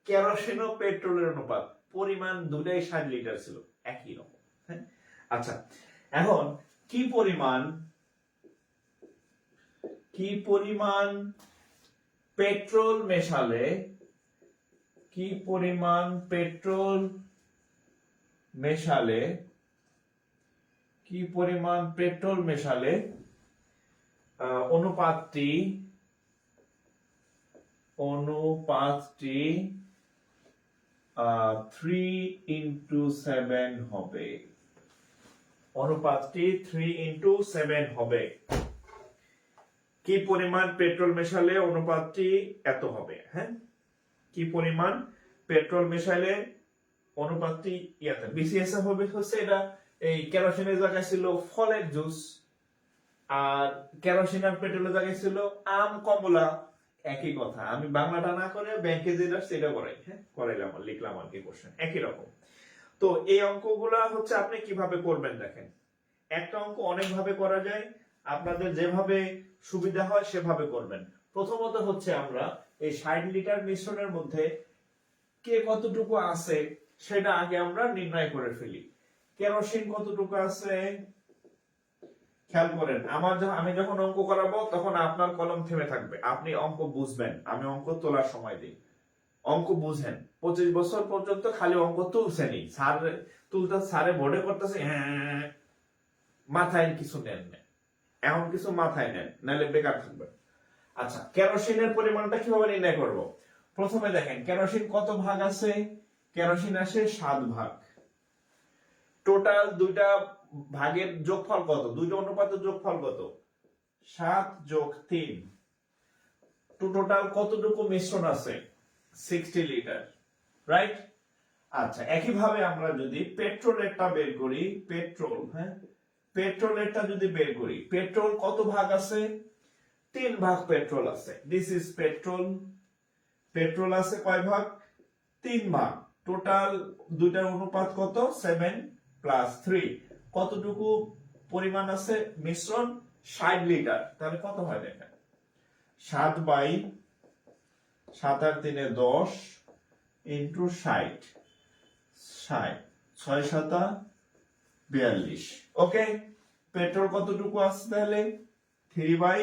কেরোসিন ও পেট্রোলের অনুপাত, পরিমাণ দুটাই 60 লিটার ছিল, একই রকম। হ্যাঁ, আচ্ছা, এখন কি পরিমাণ, কি পরিমাণ পেট্রোল মেশালে, কি পরিমাণ পেট্রোল মেশালে, কি পরিমাণ পেট্রোল মেশালে অনুপাতটি, অনুপাতটি 3:7 হবে, অনুপাতটি 3:7 হবে। কি পরিমাণ পেট্রোল মেশালে অনুপাতটি এত হবে। হ্যাঁ, কি পরিমাণ পেট্রোল মেশালে অনুপাতটি ইয়াতে, বিসিএস হবে হচ্ছে এটা, এই কেরোসিনের জায়গায় ছিল ফলের জুস, আর কেরোসিন আর পেট্রোলের জায়গায় ছিল আম কমলা, একই কথা। আমি বাংলাটা না করে ব্যাংকে যেটা সেটা করাই। হ্যাঁ, করাইলাম, লিখলাম আর কি, কোশ্চেন একই রকম। তো এই অঙ্কগুলা হচ্ছে আপনি কিভাবে করবেন, দেখেন। একটা অঙ্ক অনেক ভাবে করা যায়, আপনাদের যেভাবে সুবিধা হয় সেভাবে করবেন। প্রথমত হচ্ছে আমরা এই 60 লিটার মিশ্রণের মধ্যে কে কতটুকু আছে সেটা আগে আমরা নির্ণয় করে ফেলি। কেরোসিন কতটুকু আছে, খেয়াল করেন, আমি যখন অঙ্ক করাবো তখন আপনার কলম থেমে থাকবে, আপনি অঙ্ক বুঝবেন, আমি অঙ্ক তোলার সময় দিই, অঙ্ক বুঝেন। 25 বছর পর্যন্ত খালি অঙ্ক তুলছেনই, স্যারে বোর্ডে করতেছে, হ্যাঁ, মাথায় কিছু নেন না, এমন কিছু মাথায় নেন, নাহলে বেকার থাকবেন। আচ্ছা, কেরোসিনের পরিমাণটা কিভাবে নির্ণয় করব? প্রথমে দেখেন কেরোসিন কত ভাগ আছে, কেরোসিন আসে 7 ভাগ। টোটাল দুইটা ভাগের যোগফল কত, দুইটা অনুপাতের যোগফল কত, 7 যোগ 3। টোটাল কতটুকু মিশ্রণ আছে, 60 লিটার, রাইট? আচ্ছা, একইভাবে আমরা যদি পেট্রোলেরটা বের করি, পেট্রোলেরটা যদি বের করি, পেট্রোল কত ভাগ আছে, 3 ভাগ পেট্রোল আছে। দিস ইজ পেট্রোল, পেট্রোল আছে কয় ভাগ, 3 ভাগ। টোটাল দুইটার অনুপাত কত, 7 প্লাস 3। কতটুকু পরিমাণ আছে মিশ্রণ, 60 লিটার। তাহলে কত হয় দেখেন, 7 বাই 7 আর 3 10 ইন্টু 60, 6 7 42। ওকে, পেট্রোল কতটুকু আছে তাহলে, 3 বাই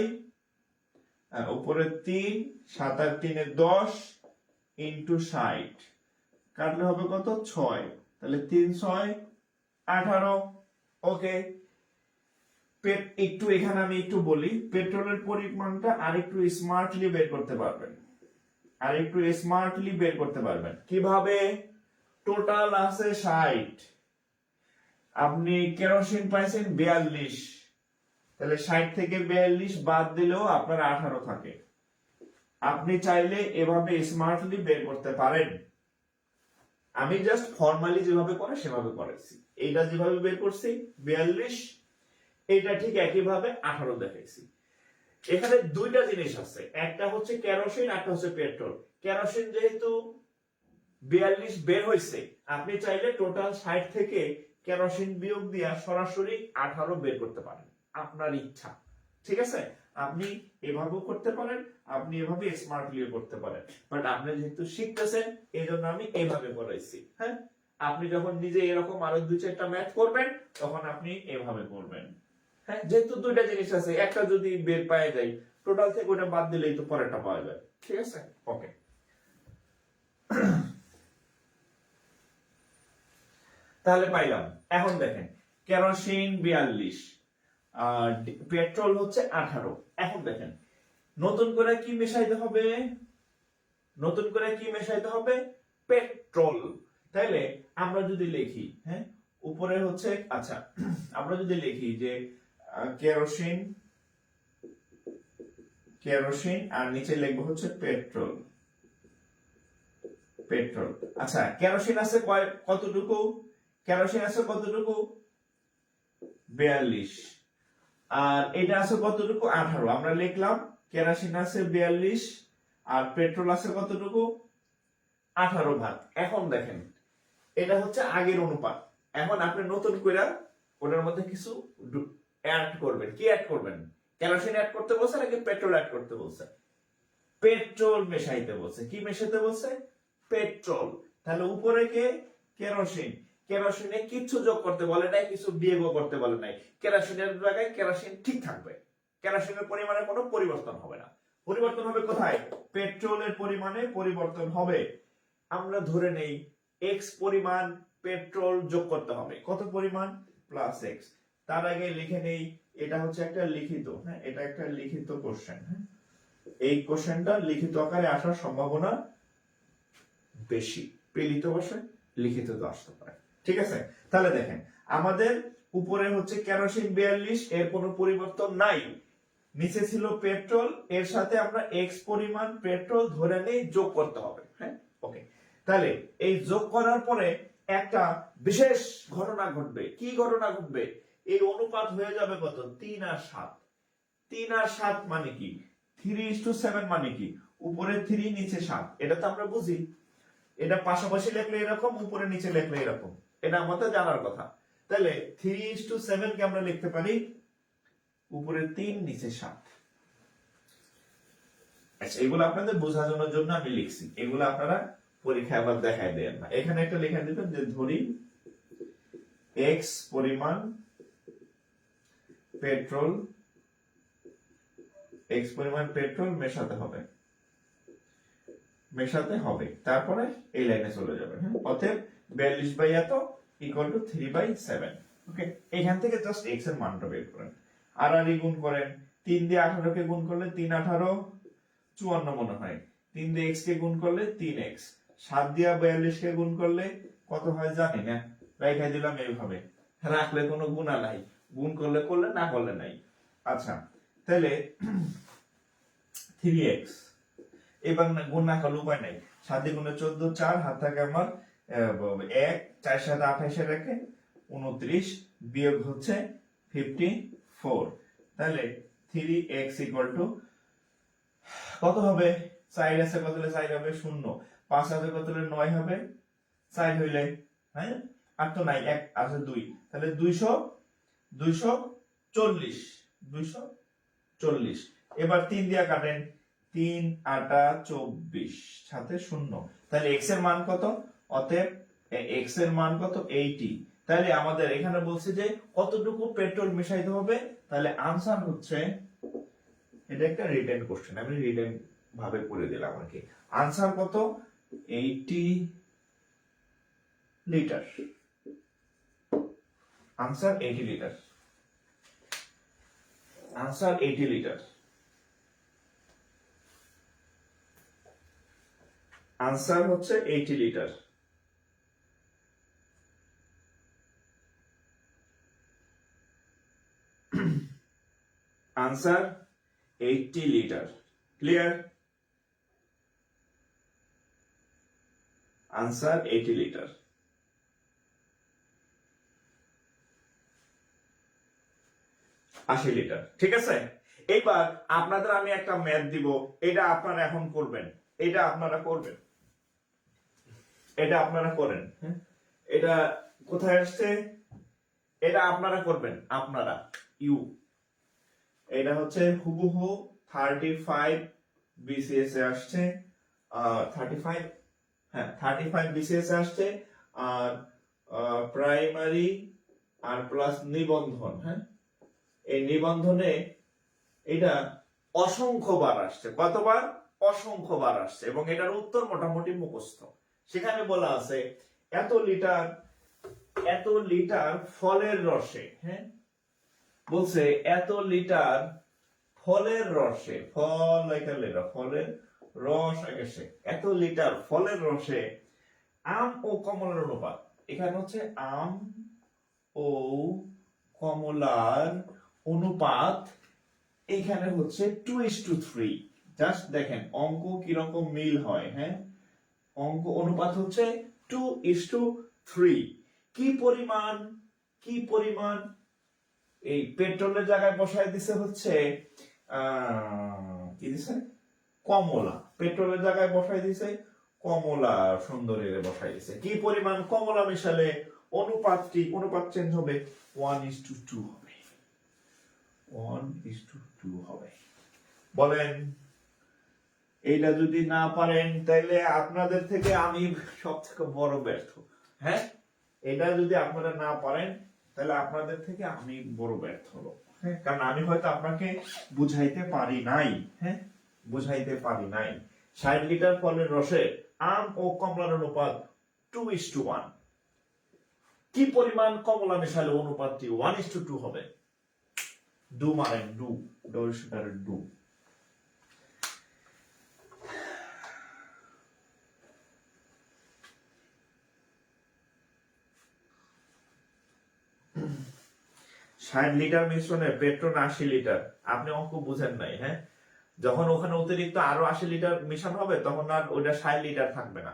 উপরে 3, 7 আর 3 10 ইন্টু 60, কাটলে হবে কত, 6। তাহলে 3 6 18। ওকে, একটু এখানে আমি একটু বলি, পেট্রোলের পরিমাণটা আরেকটু স্মার্টলি বের করতে পারবেন, কিভাবে? টোটাল আছে 60, আপনি কেরোসিন পাইছেন 42, তাহলে 60 থেকে 42 বাদ দিলেও আপনার 18 থাকে। আপনি চাইলে এভাবে স্মার্টলি বের করতে পারেন, আমি জাস্ট ফর্মালি যেভাবে করে সেভাবে করেছি। এইটা যেভাবে বের করছি 42, এটা ঠিক একইভাবে 18 দেখাইছি। এখানে দুইটা জিনিস আছে, একটা হচ্ছে কেরোসিন, একটা হচ্ছে পেট্রোল। কেরোসিন যেহেতু 42 বের হয়েছে, আপনি চাইলে টোটাল 60 থেকে কেরোসিন বিয়োগ দিয়া সরাসরি 18 বের করতে পারেন, আপনার ইচ্ছা। ঠিক আছে, আপনি এভাবেও করতে পারেন, আপনি এভাবে স্মার্টলিও করতে পারেন, বাট আপনি যেহেতু শিখতেছেন এই জন্য আমি এইভাবে করাইছি। হ্যাঁ, আপনি যখন নিজে এরকম আরো 2-4টা ম্যাথ করবেন তখন আপনি এভাবে করবেন। হ্যাঁ, যেহেতু দুইটা জিনিস আছে, একটা যদি বের পাওয়া যায়, টোটাল থেকে ওটা বাদ দিলেই তো পরেরটা পাওয়া যায়। ঠিক আছে, ওকে। তাহলে পাইলাম। এখন দেখেন, কেরোসিন 42 আর পেট্রোল হচ্ছে 18। এখন দেখেন নতুন করে কি মেশাইতে হবে, পেট্রোল। তাহলে আমরা যদি লিখি, হ্যাঁ, উপরে হচ্ছে, আচ্ছা, আমরা যদি লিখি যে কেরোসিন আর নিচে লিখবো হচ্ছে পেট্রোল। আচ্ছা, কেরোসিন আছে কতটুকু, 42, আর এটা আছে কতটুকু, 18। আমরা লিখলাম কেরোসিন আছে 42 আর পেট্রোল আছে কতটুকু, 18 ভাগ। এখন দেখেন এটা হচ্ছে আগের অনুপাত, এখন আপনি নতুন করে ওটার মধ্যে কিছু অ্যাড করবেন। কি অ্যাড করবেন, কেরোসিন অ্যাড করতে বলছে নাকি পেট্রোল অ্যাড করতে বলছে? পেট্রোল মেশাইতে বলছে। কি মেশাইতে বলছে, পেট্রোল। তাহলে উপরে কে, কেরোসিন। কেরোসিনে কিছু যোগ করতে বলে নাই, কিছু বিয়োগ করতে বলে নাই। কেরোসিনের জায়গায় কেরোসিন ঠিক থাকবে, কেরোসিনের পরিমাণে কোনো পরিবর্তন হবে না। পরিবর্তন হবে কোথায়, পেট্রোলের পরিমাণে পরিবর্তন হবে। আমরা ধরে নেই এক্স পরিমাণ পেট্রোল যোগ করতে হবে, কত পরিমাণ, প্লাস এক্স। তার আগে লিখে নেই, এটা হচ্ছে একটা লিখিত, হ্যাঁ, এটা একটা লিখিত কোশ্চেন। হ্যাঁ, এই কোশ্চেনটা লিখিত আকারে আসার সম্ভাবনা বেশি, প্রেরিত ভাষায় লিখিত তো আসতে পারে। ঠিক আছে, তাহলে দেখেন আমাদের উপরে হচ্ছে কেরোসিন 42, এর কোনো পরিবর্তন নাই। নিচে ছিল পেট্রোল, এর সাথে আমরা এক্স পরিমাণ পেট্রোল ধরে নেই, যোগ করতে হবে। হ্যাঁ, ওকে। তাহলে এই যোগ করার পরে একটা বিশেষ ঘটনা ঘটবে। কি ঘটনা ঘটবে, এই অনুপাত হয়ে যাবে কত, 3 আর 7। 3 আর 7 মানে কি, 3:7 মানে কি, উপরে 3 নিচে 7। এটা তো আমরা বুঝি, এটা পাশাপাশি লিখলে এরকম, উপরে নিচে লিখলে এরকম, এটা আমাদের জানার কথা। তাহলে 3:7 কে আমরা লিখতে পারি উপরে 3 নিচে 7। আচ্ছা, এগুলো আপনাদের বোঝানোর জন্য আমি লিখছি, এগুলো আপনারা পরীক্ষায় আবার দেখায় দেন না। এখানে একটা লেখা দিবেন যে ধরি x পরিমাণ পেট্রোল, এক্স পরিমাণ পেট্রোল মেশাতে হবে, তারপরে এই লাইনে চলে যাবে। অতএব 42 এত ইকুয়াল টু 3/7। ওকে, এখান থেকে জাস্ট এক্স এর মানটা বের করেন, আর গুণ করেন। 3 দিয়ে 18 কে গুণ করলে 3 18 54 মনে হয়। 3 দিয়ে এক্স কে গুণ করলে 3x, 7 দিয়ে 42 কে গুণ করলে কত হয় জানি না, রেখে দিলাম এইভাবে, রাখলে কোনো গুণা নাই, গুণ করলে করলে, না করলে নাই। আচ্ছা, তাহলে 3x, এবার গুণ না করলে উপায় নাই। 7 দিয়ে গুণে 14, 4 হাত থাকে আমার 1, 4 7 28 রেখে 29, বিয়োগ হচ্ছে 54। তাহলে 3x ইকুয়াল টু কত হবে? 4 আছে কত হলে 4 হবে 0, 5 আছে কত হলে 9 হবে 4 হইলে, হ্যাঁ, আর তো নাই, 1 আছে 2, তাহলে 240। এবার 3 দিয়া কাটেন, 3 8 24 সাথে 0, তাহলে x এর মান কত? অতএব x এর মান কত? 80। তাহলে আমাদের এখানে বলছে যে কতটুকু পেট্রোল মেশাইতে হবে, তাহলে আনসার হচ্ছে, এটা একটা রিটেন কোশ্চেন, আমি রিটেন ভাবে করে দিলাম আর কি। আনসার কত? 80 litre. Answer 80 litre. Answer 80 litre. Answer হচ্ছে 80 litre. Answer 80 litre. Clear? Answer 80 litre. Litre. ঠিক আছে, এবার আপনাদের আমি একটা ম্যাথ দিব, এটা আপনারা এখন করবেন, এটা আপনারা করবেন, এটা আপনারা করেন। এটা কোথায় আসছে? এটা আপনারা করবেন, আপনারা ইউ, এটা হচ্ছে হুবহু 35 বিসিএস এ আসছে, 35, হ্যাঁ 35 বিসিএস এ আসছে, আর প্রাইমারি আর প্লাস নিবন্ধন, হ্যাঁ এই নিবন্ধনে এটা অসংখ্যবার আসছে। কতবার? অসংখ্যবার আসছে, এবং এটার উত্তর মোটামুটি মুখস্থ। সেখানে বলা আছে এত লিটার ফলের রসে, হ্যাঁ বলছে এত লিটার ফলের রসে, ফল এখানে ফলের রস গেছে, এত লিটার ফলের রসে আম ও কমলার অনুপাত, এখানে হচ্ছে আম ও কমলার অনুপাত, এখানে হচ্ছে 2:3। জাস্ট দেখেন অঙ্ক কিরকম মিল হয়, হ্যাঁ অঙ্ক অনুপাত হচ্ছে 2:3। কি পরিমাণ এই পেট্রোলের জায়গায় বসায় দিছে হচ্ছে কি দিছে? কমলা। পেট্রোলের জায়গায় বসায় দিছে কমলা, সুন্দরীরে বসায় দিছে। কি পরিমাণ কমলা মিশালে অনুপাত চেঞ্জ হবে, 1:2 হবে। 1:2 হবে। বলেন, এইটা যদি না পারেন তাহলে আপনাদের থেকে আমি সব থেকে বড় ব্যর্থ। হ্যাঁ, এটা যদি আপনারা না পারেন তাহলে আপনাদের থেকে আমি বড় ব্যর্থ হলো। হ্যাঁ, কারণ আমি হয়তো আপনাকে বুঝাইতে পারি নাই। হ্যাঁ, বুঝাইতে পারি নাই। 60 লিটার ফলের রসে আম ও কমলার অনুপাত 2:1। কি পরিমাণ কমলা মেশালে অনুপাতটি 1:2 হবে? ডু মারেন, ডু, ডু। ষাট লিটার মিশ্রণে পেট্রোল 80 লিটার। আপনি অঙ্ক বুঝেন নাই। হ্যাঁ, যখন ওখানে অতিরিক্ত আরো 80 লিটার মিশানো হবে তখন আর ওইটা 60 লিটার থাকবে না।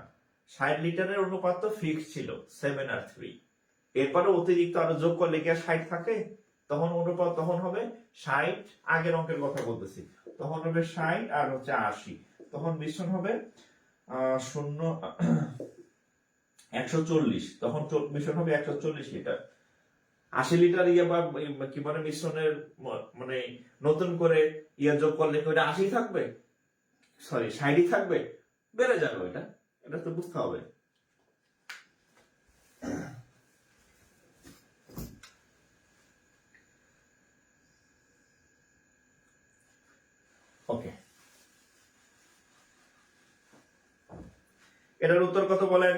60 লিটারের অনুপাত তো ফিক্স ছিল 7 আর 3। এরপরে অতিরিক্ত আরো যোগ করলে কি আর 60 থাকে? তখন অনুপাত তখন হবে 60, আগের অঙ্কের কথা বলতেছি, তখন হবে 60 আর হচ্ছে 80, তখন মিশ্রণ হবে 140, তখন মিশ্রণ হবে 140 লিটার। 80 লিটার ইয়ে বা কি মানে মিশ্রণের মানে নতুন করে ইয়ে যোগ করলে ওইটা 80 থাকবে, সরি 60 থাকবে, বেড়ে যাবে ওইটা, এটা তো বুঝতে হবে। এটার উত্তর কত বলেন?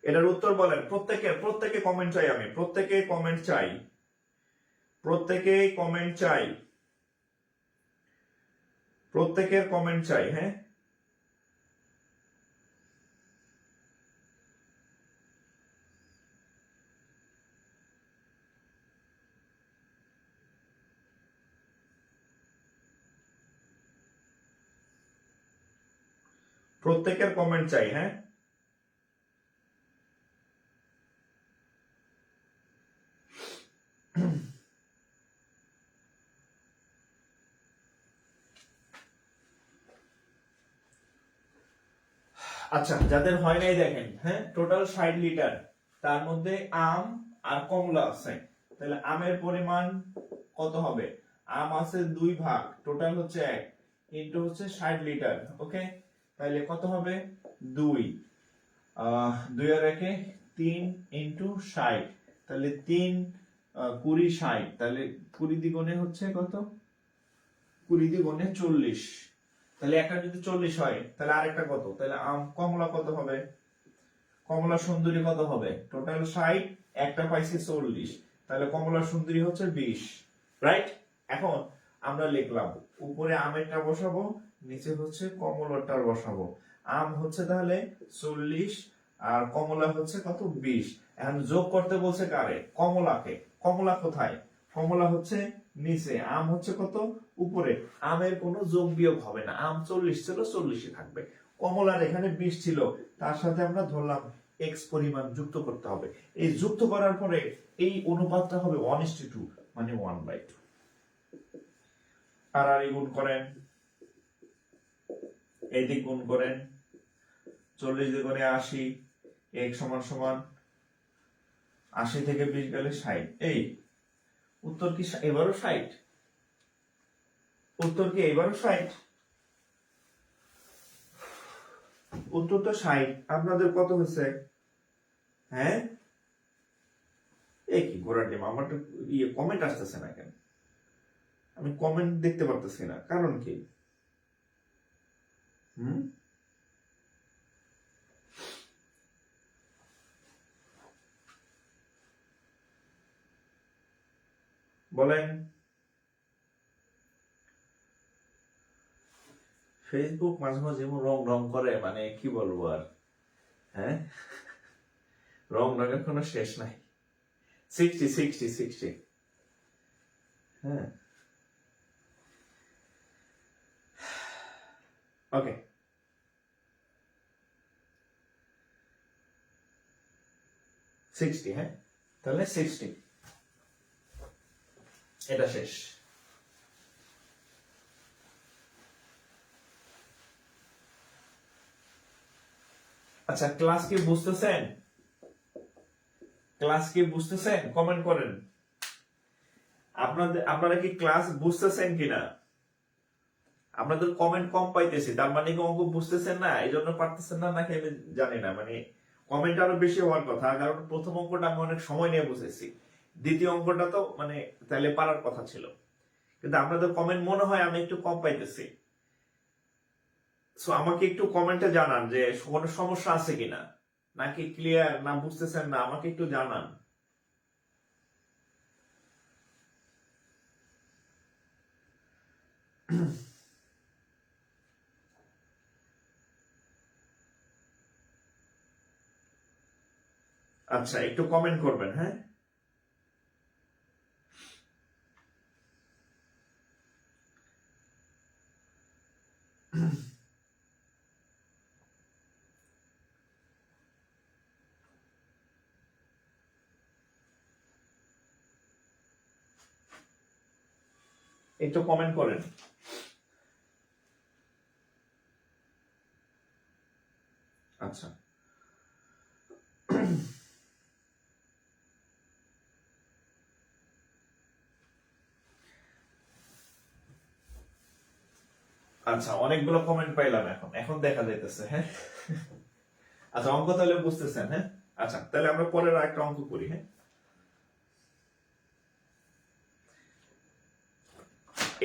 এটার উত্তর বলেন। প্রত্যেকে কমেন্ট চাই, আমি প্রত্যেকে কমেন্ট চাই, প্রত্যেকেই কমেন্ট চাই, প্রত্যেকের কমেন্ট চাই। হ্যাঁ, প্রত্যেকের কমেন্ট চাই। হ্যাঁ, আচ্ছা, যাদের হয় নাই দেখেন। হ্যাঁ, টোটাল 60 লিটার, তার মধ্যে আম আর কমলা আছে, তাহলে আমের পরিমাণ কত হবে? আম আছে 2 ভাগ, টোটাল হচ্ছে 1 ইন্টু হচ্ছে 60 লিটার। ওকে, তাহলে কত হবে? 2 2 আর 1 3 ইন্টু 60, তাহলে 3 20 60, তাহলে 20 দ্বিগুণে হচ্ছে কত? 20 দ্বিগুণে 40, তাহলে একটা যদি 40 হয় তাহলে আরেকটা কত? তাহলে কমলা কত হবে? কমলা সুন্দরী কত হবে? টোটাল 60, একটা পাইছি 40, তাহলে কমলা সুন্দরী হচ্ছে 20। রাইট? এখন আমরা লিখলাম, উপরে আমেরটা বসাবো, নিচে হচ্ছে কমলাটার বসাবো। আম হচ্ছে তাহলে 40 আর কমলা হচ্ছে কত? 20। এখন যোগ করতে বলছে কারে? কমলাকে। কমলা কোথায়? কমলা হচ্ছে নিচে, আম হচ্ছে কত? উপরে। আমের কোনো যোগ বিয়োগ হবে না, আম 40 ছিল, 40ই থাকবে। কমলার এখানে 20 ছিল, তার সাথে আমরা ধরলাম এক্স পরিমাণ যুক্ত করতে হবে। এই যুক্ত করার পরে এই অনুপাতটা হবে 1:2, মানে 1/2। আর এই গুণ করেন, এই দিক গুণ করেন, 40 দ্বিগুণে 80, এক সমান সমান 80 থেকে 20 গেলে 60। এই উত্তর কি এবারও 60? উত্তর কি এবারও 60? উত্তর তো 60। আপনাদের কত হয়েছে? হ্যাঁ, এই কি গোড়ার ডিম, আমার তো কমেন্ট আসতেছে না কেন? আমি কমেন্ট দেখতে পারতেছি না, কারণ কি? বলেন। ফেসবুক মাঝে মাঝে এমন রং রং করে, মানে কি বলবো আর। হ্যাঁ, রং রঙের কোনো শেষ নাই। 60 60 60। হ্যাঁ, ওকে, 60। হ্যাঁ, তাহলে 60, এটা শেষ। আচ্ছা, ক্লাস কি বুঝতেছেন? ক্লাস কি বুঝতেছেন? কমেন্ট করেন। আপনারা কি ক্লাস বুঝতেছেন কিনা? আপনাদের কমেন্ট কম পাইতেছি, তার মানে কি অঙ্ক বুঝতেছেন না, এই জন্য পারতেছেন না, নাকি আমি জানি না। মানে কমেন্ট আরো বেশি হওয়ার কথা, কারণ প্রথম অঙ্কটা আমি অনেক সময় নিয়ে বুঝেছি, দ্বিতীয় অঙ্কটা তো মানে তাহলে পারার কথা ছিল, কিন্তু আপনাদের কমেন্ট মনে হয় আমি একটু কম পাইতেছি। সো আমাকে একটু কমেন্টে জানান যে কোনো সমস্যা আছে কিনা, নাকি ক্লিয়ার, না বুঝতেছেন না, আমাকে একটু জানান। আচ্ছা, একটু কমেন্ট করবেন। হ্যাঁ, একটু কমেন্ট করেন। আচ্ছা, আচ্ছা, অনেকগুলো কমেন্ট পাইলাম, এখন এখন দেখা যাইতেছে। হ্যাঁ, আচ্ছা, অঙ্ক তাহলে বুঝতেছেন? হ্যাঁ, আচ্ছা, তাহলে আমরা পরের আরেকটা অঙ্ক করি। হ্যাঁ,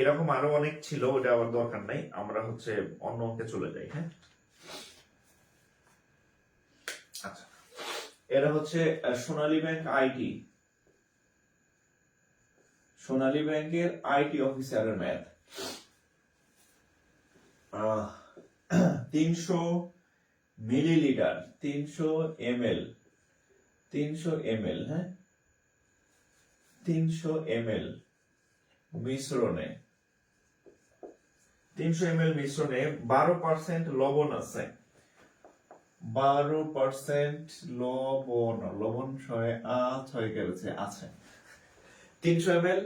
এরকম আরো অনেক ছিল, ওটা আবার দরকার নাই, আমরা হচ্ছে অন্য অঙ্কে চলে যাই। হ্যাঁ, আচ্ছা, এরা হচ্ছে সোনালী ব্যাংক আইটি, সোনালী ব্যাংকের আইটি অফিসারের ম্যাথ। 300 মিলিলিটার, 300 ml, 300 ml, হ্যাঁ, 300 ml মিশ্রণে, 300 ml মিশ্রণে 12% লবণ আছে। 12% লবণ, লবণ 6 গেছে আছে। 300 ml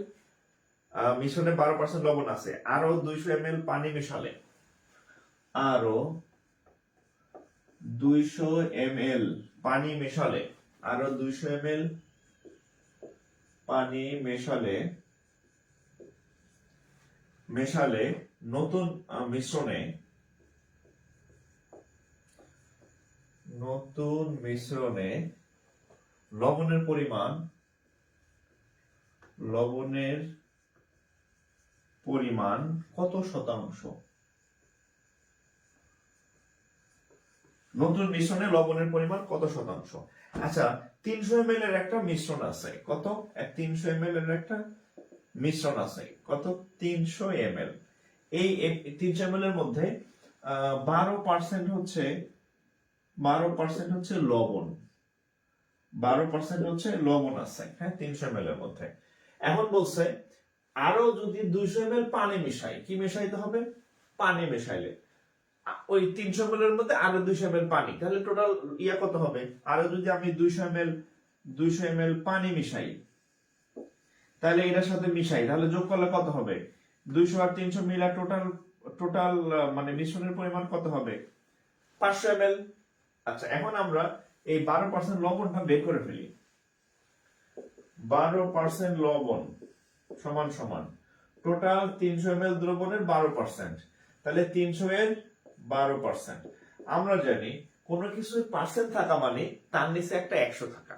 মিশ্রণে 12% লবণ আছে, আরো 200 ml পানি মেশালে, আরো 200 ml পানি মেশালে, আরো 200 ml পানি মেশালে নতুন মিশ্রণে লবণের পরিমাণ কত শতাংশ? নতুন মিশ্রণে লবণের পরিমাণ কত শতাংশ? আচ্ছা, 300 ml এর একটা মিশ্রণ আছে, কত? 300 ml এর একটা মিশ্রণ আছে, কত? 300 ml। এই 300 ml এর মধ্যে 12% হচ্ছে লবণ, 12% হচ্ছে লবণ আছে, হ্যাঁ, 300 ml এর মধ্যে। এখন বলছে আরো যদি 200 ml পানি মিশাই, কি মেশাইতে হবে? পানি মেশাইলে ওই 300 ml এর মধ্যে আরো 200 ml পানি, তাহলে টোটাল কত হবে? আরো যদি আমি 200 ml পানি মিশাই, তাহলে এটার সাথে মিশাই, তাহলে যোগ করলে কত হবে? 200 আর 300 মিলা টোটাল মানে মিশ্রণের পরিমাণ কত হবে? 500 ml। আচ্ছা, এখন আমরা এই 12% লবণটা বের করে ফেলি। 12% লবণ সমান সমান টোটাল 300 ml দ্রবণের 12%, তাহলে 300 এর 12%। আমরা জানি কোন কিছুর পার্সেন্ট থাকা মানে তার নিচে একটা 100 থাকা।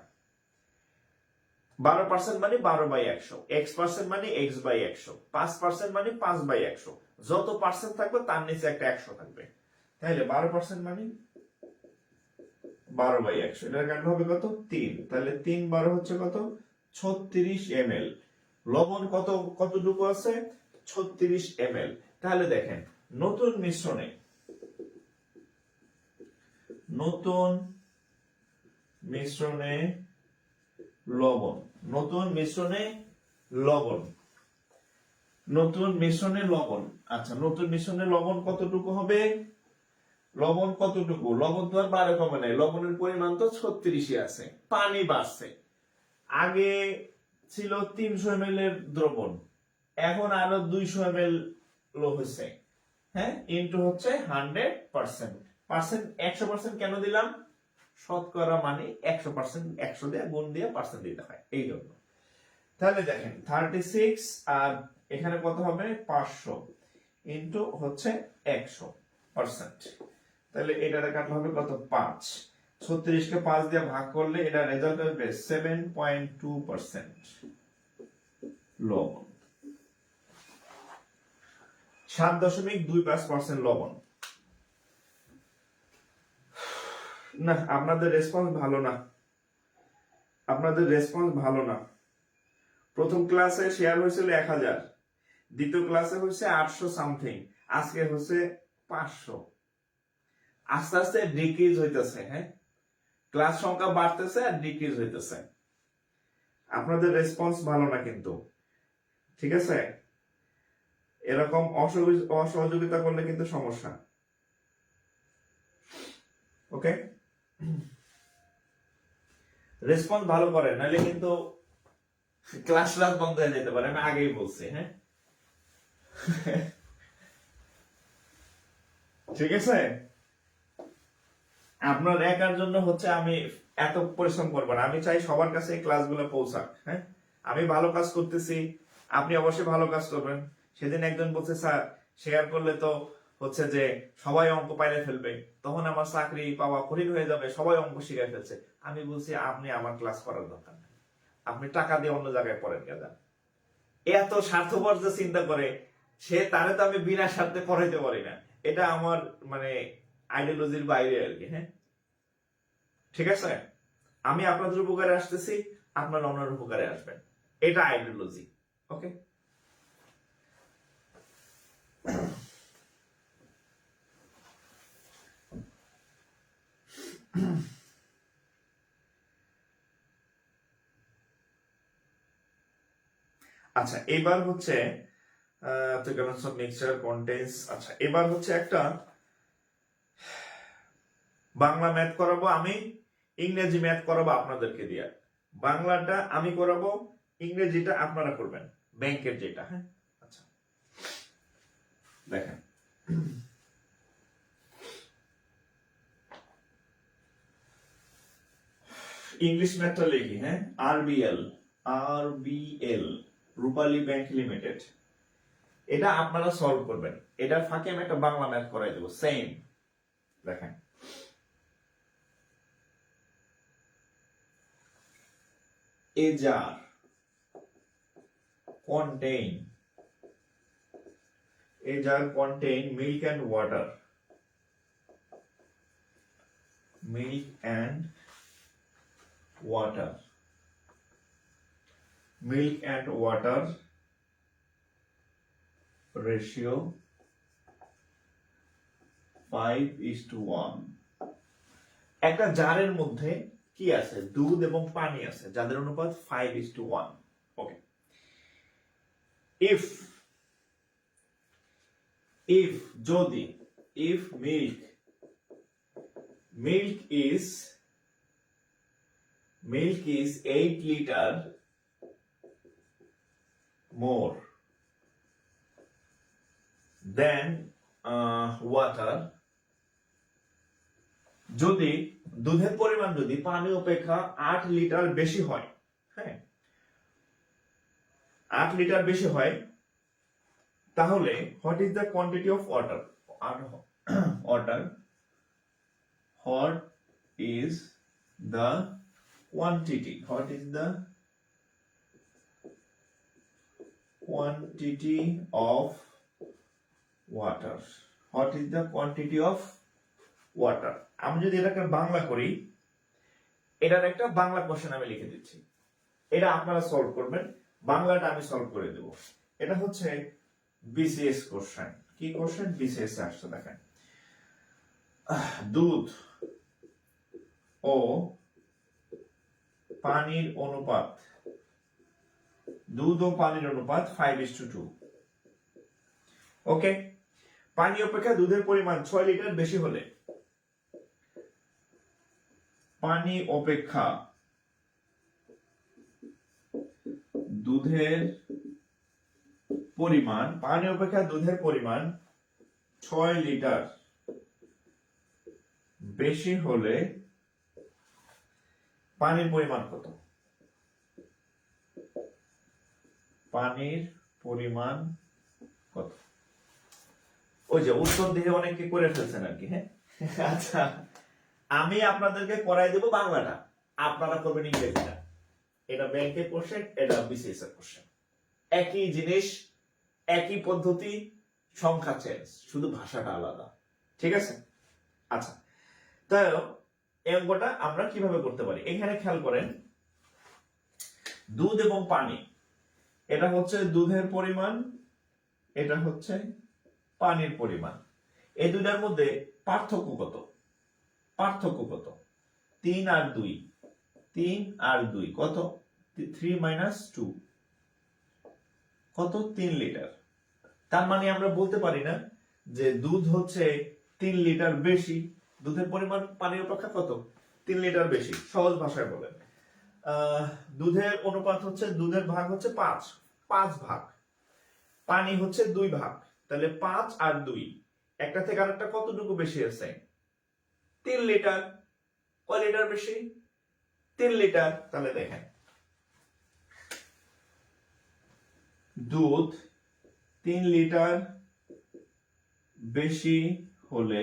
12% মানে 12/100, x% মানে x/100, 5% মানে 5/100, যত পার্সেন্ট থাকবে তার নিচে একটা 100 থাকবে, তাহলে 12% মানে 12/100, এটার কাণ্ড হবে কত? 3, তাহলে 3 12 হচ্ছে কত? 36 ml। লবণ কতটুকু আছে? 36 ml। তাহলে দেখেন, নতুন মিশ্রণে লবণ, নতুন মিশ্রণে লবণ, আচ্ছা, নতুন মিশ্রণে লবণ কতটুকু হবে? লবণ কতটুকু? লবণ তো আর 12 কমে নাই, লবণের পরিমাণ তো 36 আছে, পানি বাড়ছে। আগে ছিল 300 ml এর দ্রবণ, এখন আরো 200 ml হয়েছে, হ্যাঁ, ইনটু হচ্ছে 100%। 100% কেন দিলাম? শতকরা মানে 100%, 100 দিয়ে গুণ দিয়ে পার্সেন্ট দিতে হয়, এই জন্য। তাহলে দেখেন 36 আর এখানে কত হবে? 500 ইনটু হচ্ছে 100%, তাহলে এটার কাটলে হবে কত? 5। 36 কে 5 দিয়ে ভাগ করলে এটা রেজাল্ট হবে 7.2% লবণ, 7.25% লবণ। না, আপনাদের রেসপন্স ভালো না। প্রথম ক্লাসে শেয়ার হয়েছিল 1000, দ্বিতীয় ক্লাসে হয়েছে 800 সামথিং, আজকে হচ্ছে 500। আস্তে আস্তে ডিক্রিজ হইতেছে, হ্যাঁ, ক্লাস সংখ্যা বাড়তেছে আর ডিক্রিজ হইতেছে। আপনাদের রেসপন্স ভালো না কিন্তু, ঠিক আছে? এরকম অসহযোগিতা করলে কিন্তু সমস্যা। ওকে, রেসপন্স ভালো করেন, নাহলে কিন্তু ক্লাস বন্ধ হয়ে যেতে পারে, আমি আগেই বলছি। হ্যাঁ, ঠিক আছে? আপনার একার জন্য হচ্ছে আমি এত পরিশ্রম করবো না, আমি চাই সবার কাছে এই ক্লাসগুলো পৌঁছাক। হ্যাঁ, আমি ভালো কাজ করতেছি, আপনি অবশ্যই ভালো কাজ করবেন। সেদিন একজন বলছে, স্যার শেয়ার করলে তো হচ্ছে যে সবাই অঙ্ক পাইলে ফেলবে, তখন আমার চাকরি পাওয়া কঠিন হয়ে যাবে, সবাই অঙ্ক শিখাই ফেলছে। আমি বলছি আপনি আমার ক্লাস করার দরকার নেই, আপনি টাকা দিয়ে অন্য জায়গায় পড়েন গেলেন। এত স্বার্থপর যে চিন্তা করে, সে তারে তো আমি বিনা স্বার্থে পড়াইতে পারি না। এটা আমার মানে আইডিওলজির বাইরে আর কি। হ্যাঁ, ঠিক আছে, আমি আপনাদের উপকারে আসতেছি, আপনার অন্যের উপকারে আসবেন, এটা আইডিওলজি। ওকে, আচ্ছা এবার হচ্ছে মিক্সচার কন্টেন্টস। আচ্ছা এবার হচ্ছে একটা বাংলা ম্যাথ করাবো আমি, ইংরেজি ম্যাথ করাবো আপনাদেরকে দিয়ে। বাংলাটা আমি করাবো, ইংরেজিটা আপনারা করবেন, ব্যাংকের যেটা। হ্যাঁ, আচ্ছা দেখেন, ইংলিশ ম্যাথটা লিখি। হ্যাঁ, আরবিএল রূপালী ব্যাংক লিমিটেড, এটা আপনারা সলভ করবেন। এটার ফাঁকে আমি একটা বাংলা ম্যাথ করাই দেবো সেম। দেখেন, a jar contain milk and water, ratio 5:1। একটা জারের মধ্যে কি আছে, দুধ এবং পানি আছে, যাদের অনুপাত 5:1। ওকে, if যদি if milk is 8 liter more than water, যদি দুধের পরিমাণ যদি পানি অপেক্ষা 8 লিটার বেশি হয়, হ্যাঁ 8 লিটার বেশি হয়, তাহলে what is the quantity of water, what is the quantity of water। আমি যদি এটাকে বাংলা করি, এটার একটা বাংলা কোশ্চেন আমি লিখে দিচ্ছি, এটা আপনারা সলভ করবেন, বাংলাটা আমি সলভ করে দেব। এটা হচ্ছে বিসিএস কোশ্চেন। কি কোশ্চেন? বিসিএস আসছে। দেখেন, দুধ ও পানির অনুপাত 5:2। ওকে, পানি অপেক্ষা দুধের পরিমাণ 6 লিটার বেশি হলে, পানি অপেক্ষা দুধের পরিমাণ 6 লিটার বেশি হলে পানির পরিমাণ কত? ওই যে উত্তর দিয়ে অনেকে করে ফেলছেন আর কি। হ্যাঁ, আচ্ছা আমি আপনাদেরকে করাই দেব বাংলাটা, আপনারা করবেন ইংরেজিটা। এটা ব্যাংকের কোশ্চেন, এটা বিসিএস এর কোশ্চেন, একই জিনিস, একই পদ্ধতি, সংখ্যা চেঞ্জ, শুধু ভাষাটা আলাদা। ঠিক আছে, আচ্ছা তাই এই অঙ্কটা আমরা কিভাবে করতে পারি? এখানে খেয়াল করেন, দুধ এবং পানি, এটা হচ্ছে দুধের পরিমাণ, এটা হচ্ছে পানির পরিমাণ। এই দুটার মধ্যে পার্থক্য কত? 3 আর 2 কত? 3 - 2 কত? 3 লিটার। তার মানে আমরা বলতে পারি না যে দুধ হচ্ছে 3 লিটার বেশি, দুধের পরিমাণ পানির অপেক্ষা কত? 3 লিটার বেশি। সহজ ভাষায় বলেন, দুধের অনুপাত হচ্ছে, দুধের ভাগ হচ্ছে 5 ভাগ, পানি হচ্ছে 2 ভাগ, তাহলে 5 আর 2 একটা থেকে আরেকটা কতটুকু বেশি আছে? 3 লিটার। কয় লিটার বেশি? 3 লিটার। তাহলে দেখেন, দুধ 3 লিটার বেশি হলে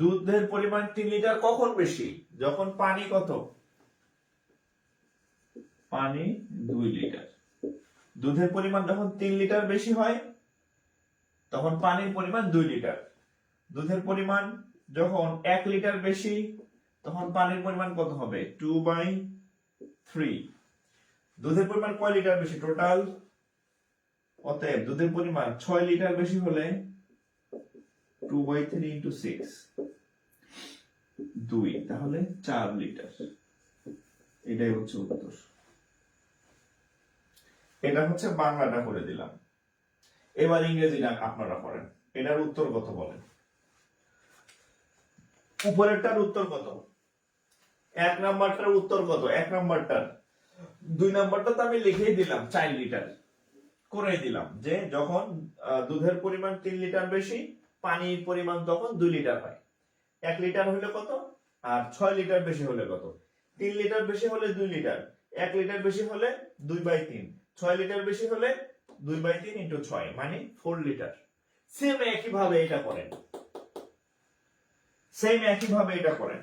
দুধের পরিমাণ 3 লিটার কখন বেশি? যখন পানি কত? পানি 2 লিটার। দুধের পরিমাণ যখন 3 লিটার বেশি হয় তখন পানির পরিমাণ 2 লিটার। দুধের পরিমাণ যখন 1 লিটার বেশি তখন পানির পরিমাণ কত হবে? 2/3। দুধের পরিমাণ কয় লিটার বেশি টোটাল? অতএব দুধের পরিমাণ 6 লিটার বেশি হলে 2/3 ইন্টু 6 2, তাহলে 4 লিটার। এটাই হচ্ছে উত্তর। এটা হচ্ছে বাংলাটা করে দিলাম। এবার ইংরেজিটা আপনারা করেন। এটার উত্তর কত বলেন? উপরেরটার উত্তর কত? 1 নাম্বারটার উত্তর কত? 1 নাম্বারটার 2 নাম্বারটা তো আমি লিখেই দিলাম 4 লিটার করে দিলাম, যে যখন দুধের পরিমাণ 3 লিটার বেশি পানির পরিমাণ তখন 2 লিটার হয়। 1 লিটার হলে কত আর 6 লিটার বেশি হলে কত? 3 লিটার বেশি হলে 2 লিটার, 1 লিটার বেশি হলে 2/3, 6 লিটার বেশি হলে 2/3 ইন্টু 6 মানে 4 লিটার। সেম একই ভাবে এটা করেন, সেম একই ভাবে এটা করেন।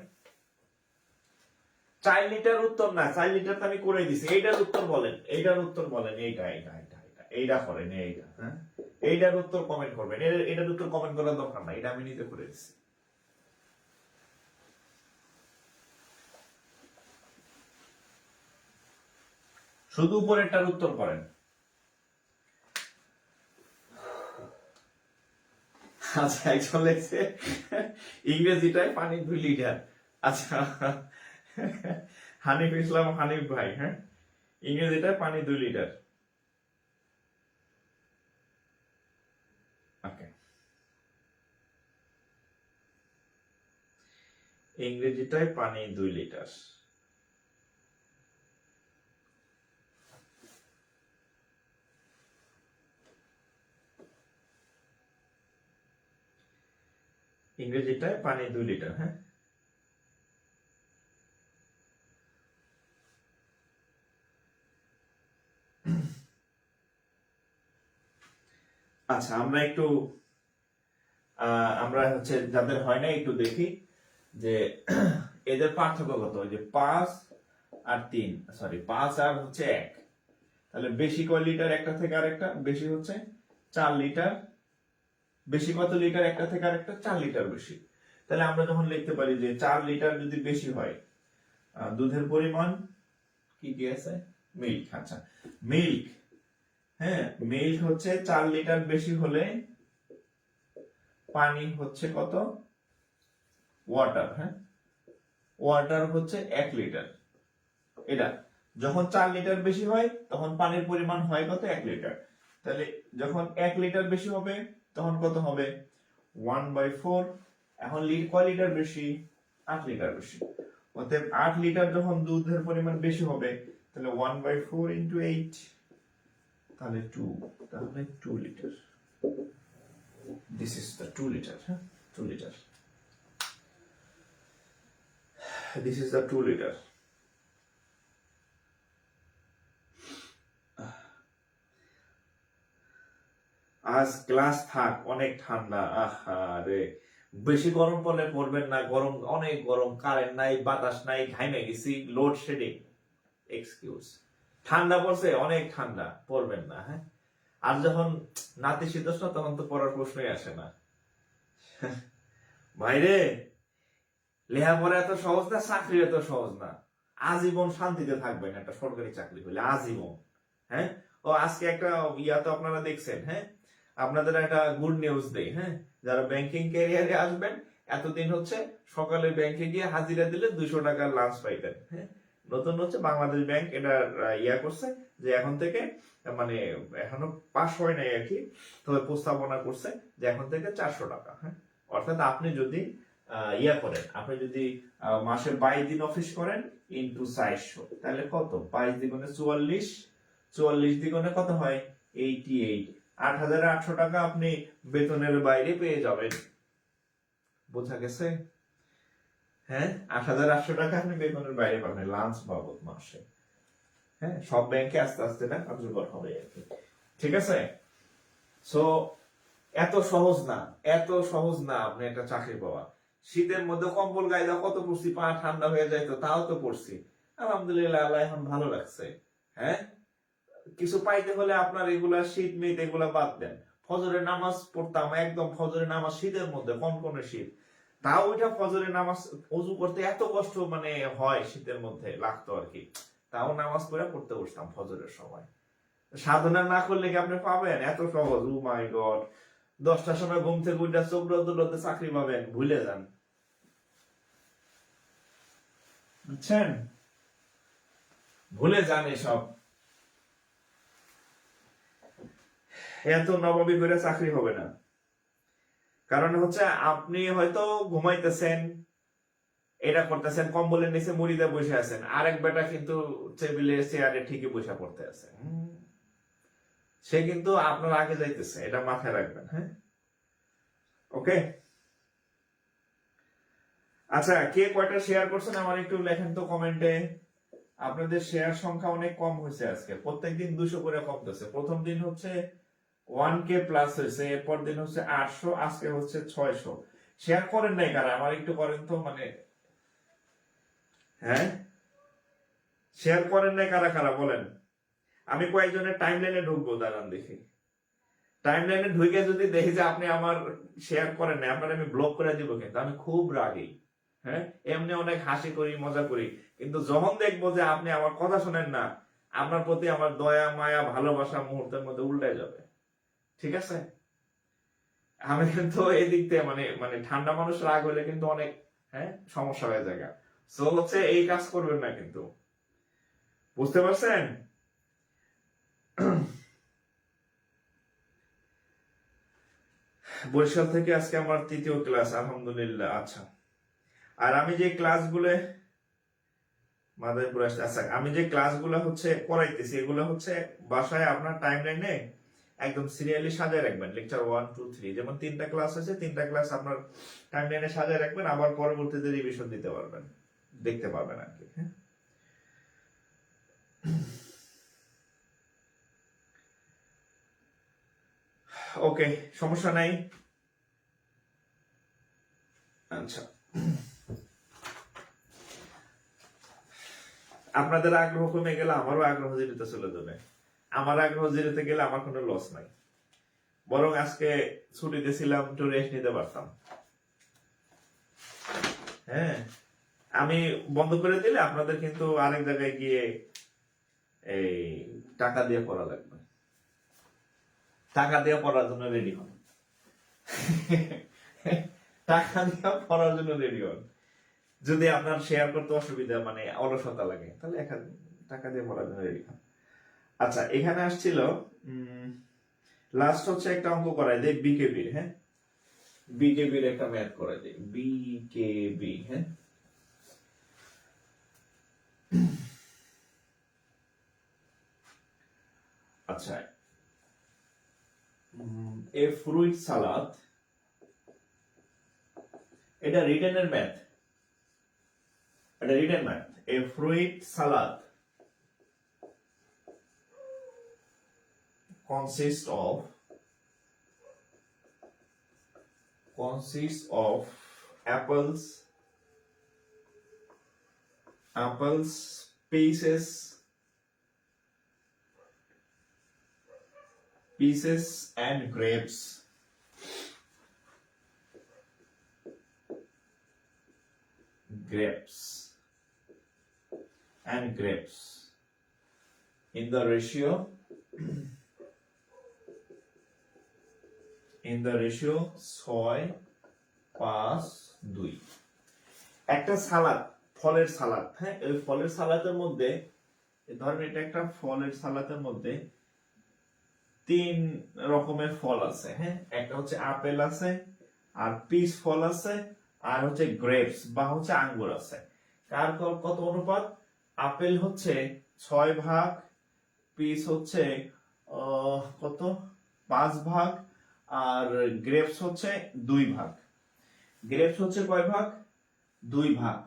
4 লিটার উত্তর না, 4 লিটার তো আমি করে দিছি। এইটার উত্তর বলেন, এইটার উত্তর বলেন। এইটা করেন, এইটা। হ্যাঁ, এইটার উত্তর কমেন্ট করবেন। এটার উত্তর কমেন্ট করার দরকার নাই, এটা আমি নিজে করে দিছি। শুধু উপরেরটার উত্তর করেন। আচ্ছা, একজন লেখছে ইংরেজিটায় পানি 2 লিটার। আচ্ছা, হানিফ ইসলাম হানিফ ভাই, হ্যাঁ, ইংরেজিটায় পানি 2 লিটার। ওকে, ইংরেজিটায় পানি 2 লিটার। ইংরেজিটায় পানি 2 লিটার। হ্যাঁ, আচ্ছা, আমরা একটু আমরা হচ্ছে যাদের হয় না একটু দেখি যে এদের পার্থক্য কত। ওই যে 5 আর 3, সরি 5 আর হচ্ছে 1, তাহলে বেশি কয় লিটার একটা থেকে আরেকটা? বেশি হচ্ছে 4 লিটার। বেশি কত লিটার একটা থেকে আরেকটা? 4 লিটার বেশি। তাহলে আমরা যখন লিখতে পারি যে 4 লিটার যদি বেশি হয় দুধের পরিমাণ কি কি আছে? মিল্ক। আচ্ছা, মিল্ক, হ্যাঁ, মিল্ক হচ্ছে 4 লিটার বেশি হলে পানি হচ্ছে কত? ওয়াটার। হ্যাঁ, ওয়াটার হচ্ছে 1 লিটার। এটা যখন 4 লিটার বেশি হয় তখন পানির পরিমাণ হয় কত? 1 লিটার। তাহলে যখন 1 লিটার বেশি হবে তখন কত হবে? 1/4। এখন কয় লিটার বেশি? 8 লিটার বেশি। অতএব 8 লিটার যখন দুধের পরিমাণ বেশি হবে তাহলে 1/4 ইন্টু 8, তাহলে 2, তাহলে 2 litre. This is the 2 liter, huh? 2 liter. This is the 2 liter. আজ ক্লাস থাক, অনেক ঠান্ডা। আরে বেশি গরম পড়লে পড়বেন না, গরম অনেক গরম, কারেন্ট নাই, বাতাস নাই, ঘাইমে গেছি, লোড শেডিং। এক্সকিউজ। ঠান্ডা পড়ছে, অনেক ঠান্ডা, পড়বেন না। হ্যাঁ, আর যখন নাতিশীতোষ্ণ তখন তো পড়ার প্রশ্নই আসে না। ভাইরে, লেখাপড়া এত সহজ না, চাকরি এত সহজ না। আজীবন শান্তিতে থাকবেন একটা সরকারি চাকরি হলে, আজীবন। হ্যাঁ, ও আজকে একটা ইয়া তো আপনারা দেখছেন। হ্যাঁ, আপনাদের একটা গুড নিউজ দেই। হ্যাঁ, যারা ব্যাংকিং ক্যারিয়ারে আসবেন, এতদিন হচ্ছে সকালে ব্যাংকে গিয়ে হাজিরা দিলে 200 টাকার লাঞ্চ পাইতেন। হ্যাঁ, নতুন হচ্ছে বাংলাদেশ ব্যাংক এটা ইয়া করছে যে এখন থেকে, মানে এখনো পাস হয় নাই আর কি, তবে প্রস্তাবনা করছে যে এখন থেকে 400 টাকা। হ্যাঁ, অর্থাৎ আপনি যদি ইয়া করেন, আপনি যদি মাসে 22 দিন অফিস করেন ইন্টু 400, তাহলে কত? 22 দ্বিগুণে 44, 44 দ্বিগুণে কত হয়? 88। 8,800 টাকা আপনি বেতনের বাইরে পেয়ে যাবেন। বোঝা গেছে? হ্যাঁ, 8,800 টাকা আপনি বেতনের বাইরে পাবেন লাঞ্চ বাবদ মাসে। হ্যাঁ, সব ব্যাংকে আস্তে আস্তে না কার্যকর হবে আর কি। ঠিক আছে? সো এত সহজ না, এত সহজ না আপনি একটা চাকরি পাওয়া। শীতের মধ্যে কম্বল গায়ে দাও কত পড়ছি, পা ঠান্ডা হয়ে যায়, তো তাও তো পড়ছি। আলহামদুলিল্লাহ, আল্লাহ এখন ভালো লাগছে। হ্যাঁ, কিছু পাইতে হলে আপনার এগুলা শীত মিট এগুলা বাদ দেন। ফজরের নামাজ পড়তাম, একদম ফজরের নামাজ শীতের মধ্যে, কনকনে শীত, তাও ওইটা ফজরের নামাজ অজু করতে এত কষ্ট মানে হয় শীতের মধ্যে লাগতো আর কি, তাও নামাজ পড়ে পড়তে বসতাম ফজরের সময়। সাধনা না করলে কি আপনি পাবেন এত সহজ? ও মাই গড, 10টার সময় ঘুম থেকে উঠে চোখ রোদে চাকরি পাবেন, ভুলে যান। বুঝছেন, ভুলে যান এসব। এত নবাবী করে চাকরি হবে না। কারণ হচ্ছে আপনি হয়তো ঘুমাইতেছেন, এটা করতেছেন, কম্বলের নিচে মুড়িতে বসে আছেন, আরেক বেটা কিন্তু টেবিলে চেয়ারে ঠিকই বসে পড়তে আছে, সে কিন্তু আপনার আগে যাইতেছে, এটা মাথায় রাখবেন। হ্যাঁ, ওকে। আচ্ছা, কে কয়টা শেয়ার করছেন আমার একটু লেখেন তো কমেন্টে। আপনাদের শেয়ার সংখ্যা অনেক কম হয়েছে আজকে, প্রত্যেকদিন 200 করে কমতেছে। প্রথম দিন হচ্ছে 1K প্লাস হয়েছে, এরপর দিন হচ্ছে 800, আজকে হচ্ছে 600। শেয়ার করেন নাই কারা? আমার একটু করেন তো, মানে হ্যাঁ, শেয়ার করেন নাই কারা কারা বলেন। আমি কয়েকজনের টাইম লাইনে ঢুকবো, দাঁড়ান দেখি। টাইম লাইনে ঢুকে যদি দেখি যে আপনি আমার শেয়ার করেন নাই, আপনার আমি ব্লক করে দিব, কিন্তু আমি খুব রাগী। হ্যাঁ, এমনি অনেক হাসি করি, মজা করি, কিন্তু যখন দেখবো যে আপনি আমার কথা শোনেন না, আপনার প্রতি আমার দয়া মায়া ভালোবাসা মুহূর্তের মধ্যে উল্টে যাবে। ঠিক আছে? আমি কিন্তু এদিক থেকে মানে মানে ঠান্ডা মানুষ রাগ হলে কিন্তু অনেক, হ্যাঁ, সমস্যা হয়ে যায়। সো হচ্ছে এই কাজ করবেন না কিন্তু, বুঝতে পারছেন? বরিশাল থেকে আজকে আমার 3য় ক্লাস, আলহামদুলিল্লাহ। আচ্ছা, আর আমি যে ক্লাসগুলো মাদারীপুর আসছে, আচ্ছা, আমি যে ক্লাসগুলো হচ্ছে করাইতেছি এগুলো হচ্ছে বাসায় আপনার টাইম লাইনে একদম সিরিয়ালি সাজায় রাখবেন। লেকচার 1 2 3, যেমন 3টা ক্লাস আছে, 3টা ক্লাস আপনার টাইম লাইনে সাজায় রাখবেন, আবার পরবর্তীতে রিভিশন দিতে পারবেন, দেখতে পারবেন আর কি। হ্যাঁ, ওকে, সমস্যা নাই। আচ্ছা, আপনাদের আগ্রহ কমে গেলে আমারও আগ্রহ জিরোতে চলে যাবে। আমার আগ্রহ জিরোতে গেলে আমার কোনো লস নাই, বরং আজকে ছুটিতে ছিলাম, একটু রেস্ট নিতে পারতাম। হ্যাঁ, আমি বন্ধ করে দিলে আপনাদের কিন্তু আরেক জায়গায় গিয়ে এই টাকা দিয়ে পড়া লাগবে, টাকা দিয়ে পড়ার জন্য রেডি হন। টাকা দিয়ে পড়ার জন্য রেডি হন। যদি আপনার শেয়ার করতে অসুবিধা মানে অলসতা লাগে, তাহলে টাকা দিয়ে পড়ার জন্য রেডি হন। আচ্ছা, এখানে আসছিল লাস্ট হচ্ছে একটা অঙ্ক করাই দেয় বিকেবির। হ্যাঁ, বিকেবির একটা ম্যাথ করাই দেয়, বিকেবি। হ্যাঁ, আচ্ছা, এ ফ্রুইট সালাদ, এটা রিটেনের ম্যাথ, এটা written math. A fruit salad consists of apples, pieces and grapes. In the ratio 6:5:2। একটা সালাদ, ফলের সালাদ। হ্যাঁ, এই ফলের সালাদের মধ্যে ধরেন এটা একটা ফলের সালাদের মধ্যে 3 রকমের ফল আছে। হ্যাঁ, একটা হচ্ছে আপেল আছে, আর পিচ ফল আছে, আর হচ্ছে গ্রেপস বা হচ্ছে আঙ্গুর আছে। কার কত অনুপাত? আপেল হচ্ছে 6 ভাগ, পিচ হচ্ছে কত 5 ভাগ, আর গ্রেপস হচ্ছে 2 ভাগ। গ্রেপস হচ্ছে কয় ভাগ? 2 ভাগ।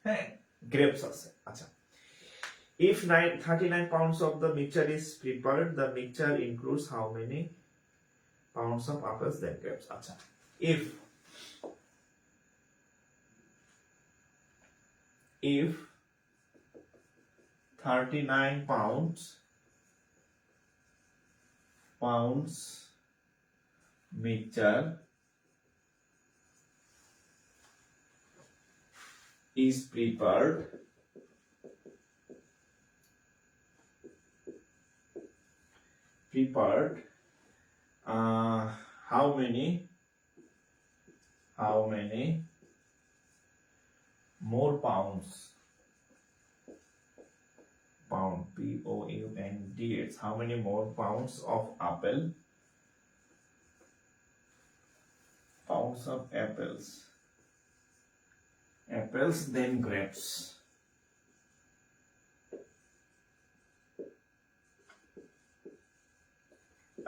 হ্যাঁ, গ্রেপস আছে। আচ্ছা, if 39 pounds of the mixture is prepared, the mixture includes how many pounds of apples then grapes. আচ্ছা, if 39 pounds mixture is prepared, how many more pounds, pounds, how many more pounds of apples than grapes?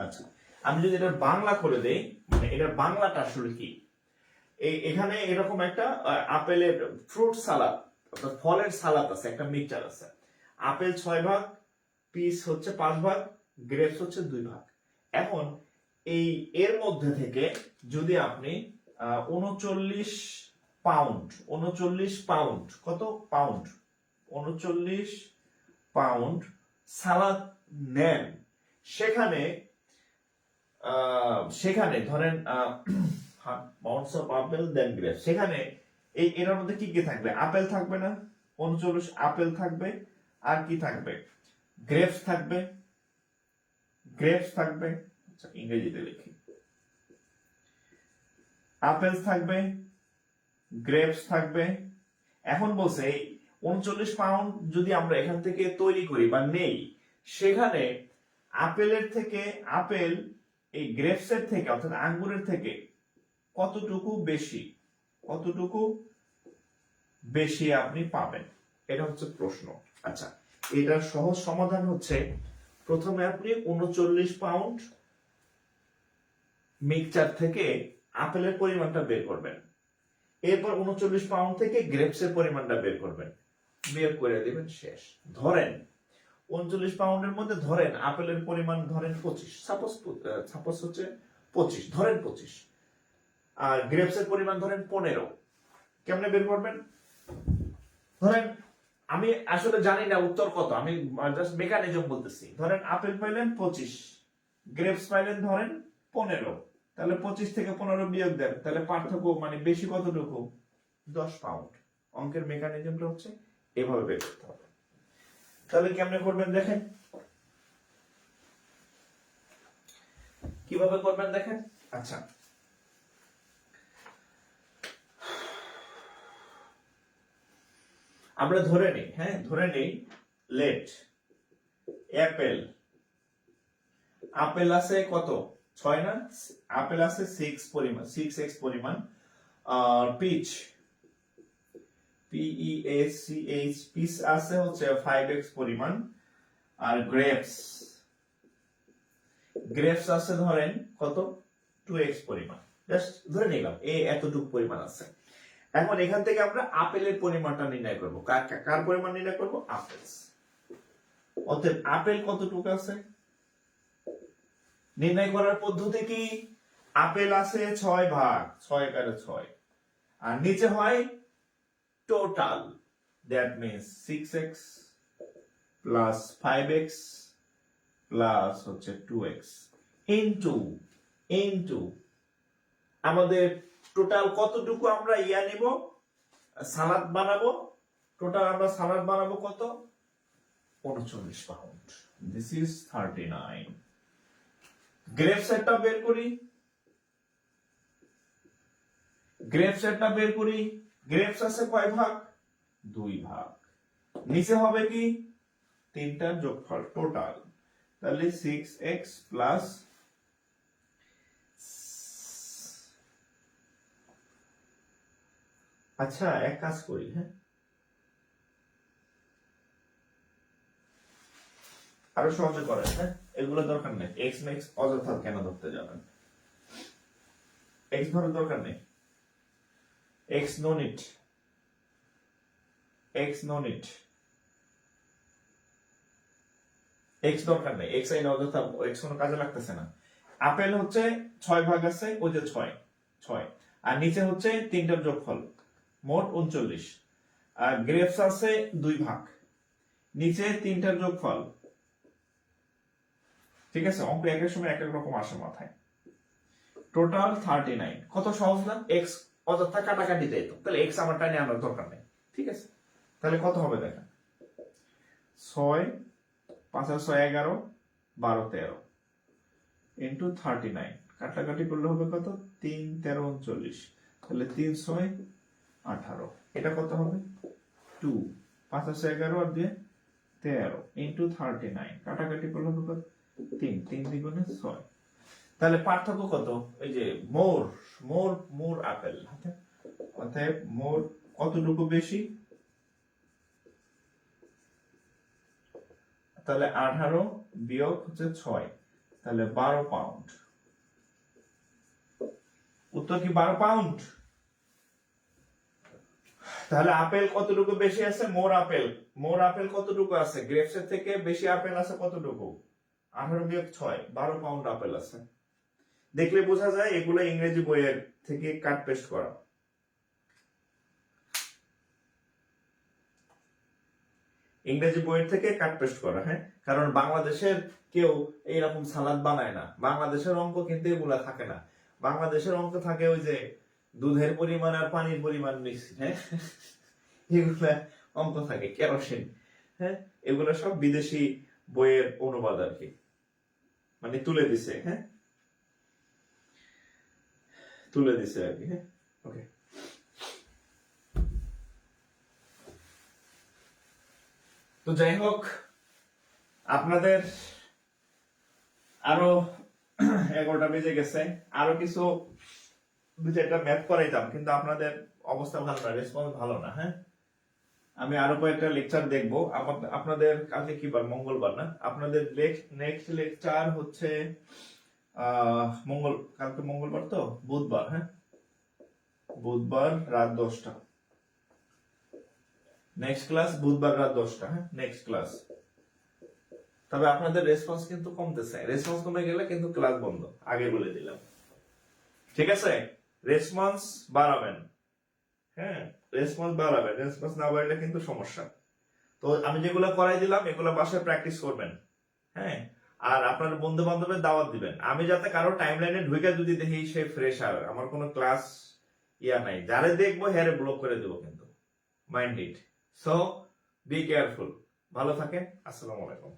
আচ্ছা, আমি যদি এটার বাংলা করে দেই, মানে এটার বাংলাটা আসলে কি, এখানে এরকম একটা আপেলের ফ্রুট সালাদ অর্থাৎ ফলের সালাদ আছে, একটা মিক্সচার আছে। আপেল 6 ভাগ, পিস হচ্ছে 5 ভাগ, গ্রেপস হচ্ছে 2 ভাগ। এখন এর মধ্যে থেকে যদি আপনি 39 পাউন্ড কত পাউন্ড 39 পাউন্ড সালাদ নেন, সেখানে ধরেন পাউন্ডস অফ আপেল দেন গ্রেপস, সেখানে এর মধ্যে কি কি থাকবে? আপেল থাকবে না, 39 আপেল থাকবে, আর কি থাকবে? গ্রেপস থাকবে। আচ্ছা, ইংরেজিতে লিখি, আপেলস থাকবে, গ্রেপস থাকবে। এখন বলছে 39 পাউন্ড যদি আমরা এখান থেকে তৈরি করি বা নেই, সেখানে আপেল এই গ্রেপসের থেকে অর্থাৎ আঙ্গুরের থেকে কতটুকু বেশি আপনি পাবেন, এটা হচ্ছে প্রশ্ন। আচ্ছা, এটার সহজ সমাধান হচ্ছে, প্রথমে আপনি 39 পাউন্ড মিক্সচার থেকে আপেলের পরিমাণটা বের করবেন, এরপর 39 পাউন্ড থেকে গ্রেপসের পরিমাণটা বের করবেন, বের করে দিবেন, শেষ। ধরেন 39 পাউন্ডের মধ্যে ধরেন আপেলের পরিমাণ ধরেন 25, সাপোজ হচ্ছে 25, ধরেন 25, আর গ্রেপসের পরিমাণ ধরেন 15। কেমনে বের করবেন? ধরেন আমি আসলে জানি না উত্তর কত, আমি জাস্ট মেকানিজম বলতেছি। ধরেন আপেল পাইলেন 25, গ্রেপস পাইলেন ধরেন 15, তাহলে 25 থেকে 15 বিয়োগ দেন, তাহলে পার্থক্য মানে বেশি কতটুকু? 10 পাউন্ড। অঙ্কের মেকানিজমটা হচ্ছে এভাবে বের করতে হবে। তাহলে কেমনে করবেন দেখেন, কিভাবে করবেন দেখেন। আচ্ছা, আমরা ধরে নেই লেট আপেল আছে কত? 6 না? আপেল আছে 6x পরিমাণ, আর পিচ পিচ আছে হচ্ছে 5x পরিমাণ, আর গ্রেপস আছে ধরেন কত? 2x পরিমাণ। জাস্ট ধরে নিলাম এতটুকু পরিমাণ আছে। এখন এখান থেকে আমরা আপেলের পরিমাণটা নির্ণয় করব। কার পরিমাণ নির্ণয় করব? আপেলস। অতএব আপেল কতটুকু আছে নির্ণয় করার পদ্ধতি কি? আপেল আছে 6 ভাগ, 6 একারে 6, আর নিচে হয় total, that means 6x plus 5x plus হচ্ছে 2x ইনটু আমাদের টোটাল কতটুকু আমরা নিব, সালাদ বানাবো। টোটাল আমরা সালাদ বানাবো কত? 39 পাউন্ড। This is 39। গ্রেপস একটা বের করি, গ্রেপস আছে কয় ভাগ? 2 ভাগ। নিচে হবে কি? 3টার যোগফল টোটাল, তাহলে 6x প্লাস, আচ্ছা এক কাজ করি, আরো সহজে করেন। এগুলো দরকার নেই, এক্স না এক্স অযথা কেন ধরতে যাবেন? এক্স ধরার দরকার নেই, এক্স নো নিট, এক্স দরকার নেই, এক্স আইন অযথা, এক্স কোনো কাজে লাগতেছে না। আপেল হচ্ছে 6 ভাগ আছে, ওই যে 6 6, আর নিচে হচ্ছে 3টার যোগফল, মোট 39। আর গ্রেপস আছে 2 ভাগ, নিচে 3টার যোগফল। ঠিক আছে, অঙ্ক এক এক সময় এক এক রকম আসে মাথায়। টোটাল 39। কত সহজ না? এক্স অযথা কাটাকাটি দেয় তো, তাহলে এক্স আমার টাইনে আনার দরকার নেই। ঠিক আছে, তাহলে কত হবে দেখেন, 6 5 আর 6 11, 12 13 ইন্টু 39, কাটাকাটি করলে হবে কত, 3 13 39, তাহলে 3 6 18। এটা কত হবে, 2 5 আর 6 11 আর 2 13 ইন্টু 39, কাটাকাটি করলে হবে কত, 3 3 দ্বিগুণে 6। তাহলে পার্থক্য কত, এই যে মোর মোর মোর আপেল, অতএব মোর কতটুকু বেশি, তাহলে 18 বিয়োগ হচ্ছে 6, তাহলে 12 পাউন্ড। উত্তর কি 12 পাউন্ড? তাহলে আপেল কতটুকু বেশি আছে, মোর আপেল কতটুকু আছে, গ্রেপসের থেকে বেশি আপেল আছে কতটুকু, 18 বিয়োগ 6, 12 পাউন্ড আপেল আছে। দেখলে বোঝা যায় এগুলো ইংরেজি বইয়ের থেকে কাট পেস্ট করা। ইংরেজি বইয়ের থেকে কাট পেস্ট করা, হ্যাঁ, কারণ বাংলাদেশের কেউ এইরকম সালাদ বানায় না। বাংলাদেশের অঙ্ক কিন্তু এগুলা থাকে না। বাংলাদেশের অঙ্ক থাকে ওই যে দুধের পরিমাণ আর পানির পরিমাণ মিক্স, হ্যাঁ, এগুলা অঙ্ক থাকে, কেরোসিন, হ্যাঁ, এগুলো সব বিদেশি বইয়ের অনুবাদ আর কি, মানে তুলে দিছে, হ্যাঁ, তুলে দিছে আর কি, হ্যাঁ। ওকে, তো যাই হোক, আপনাদের আরো 11টা বেজে গেছে, আরো কিছু 2-4টা ম্যাথ করাইতাম, কিন্তু আপনাদের অবস্থা ভালো না, রেসপন্স ভালো না, হ্যাঁ। আমি আরো কয়েকটা লেকচার দেখবো। আপনাদের কালকে কি বার, মঙ্গলবার না? আপনাদের নেক্সট লেকচার হচ্ছে কালকে মঙ্গলবার তো বুধবার, হ্যাঁ, বুধবার রাত 10টা নেক্সট ক্লাস, বুধবার রাত 10টা, হ্যাঁ, নেক্সট ক্লাস। তবে আপনাদের রেসপন্স কিন্তু কমতেছে, রেসপন্স কমে গেলে কিন্তু ক্লাস বন্ধ, আগে বলে দিলাম। ঠিক আছে, রেসপন্স বাড়াবেন, হ্যাঁ, রেসপন্স বাড়াবেন, রেসপন্স না বাড়লে কিন্তু সমস্যা। তো আমি যেগুলো করাই দিলাম এগুলো বাসায় প্র্যাকটিস করবেন, হ্যাঁ, আর আপনার বন্ধু বান্ধবের দাওয়াত দিবেন। আমি যাতে কারো টাইমলাইনে ঢুকে যদি দেখি সে ফ্রেশার, আমার কোনো ক্লাস ইয়া নাই, যারে দেখবো হ্যারে ব্লক করে দেবো কিন্তু, mind it. So be careful, ভালো থাকেন, আসসালামু আলাইকুম।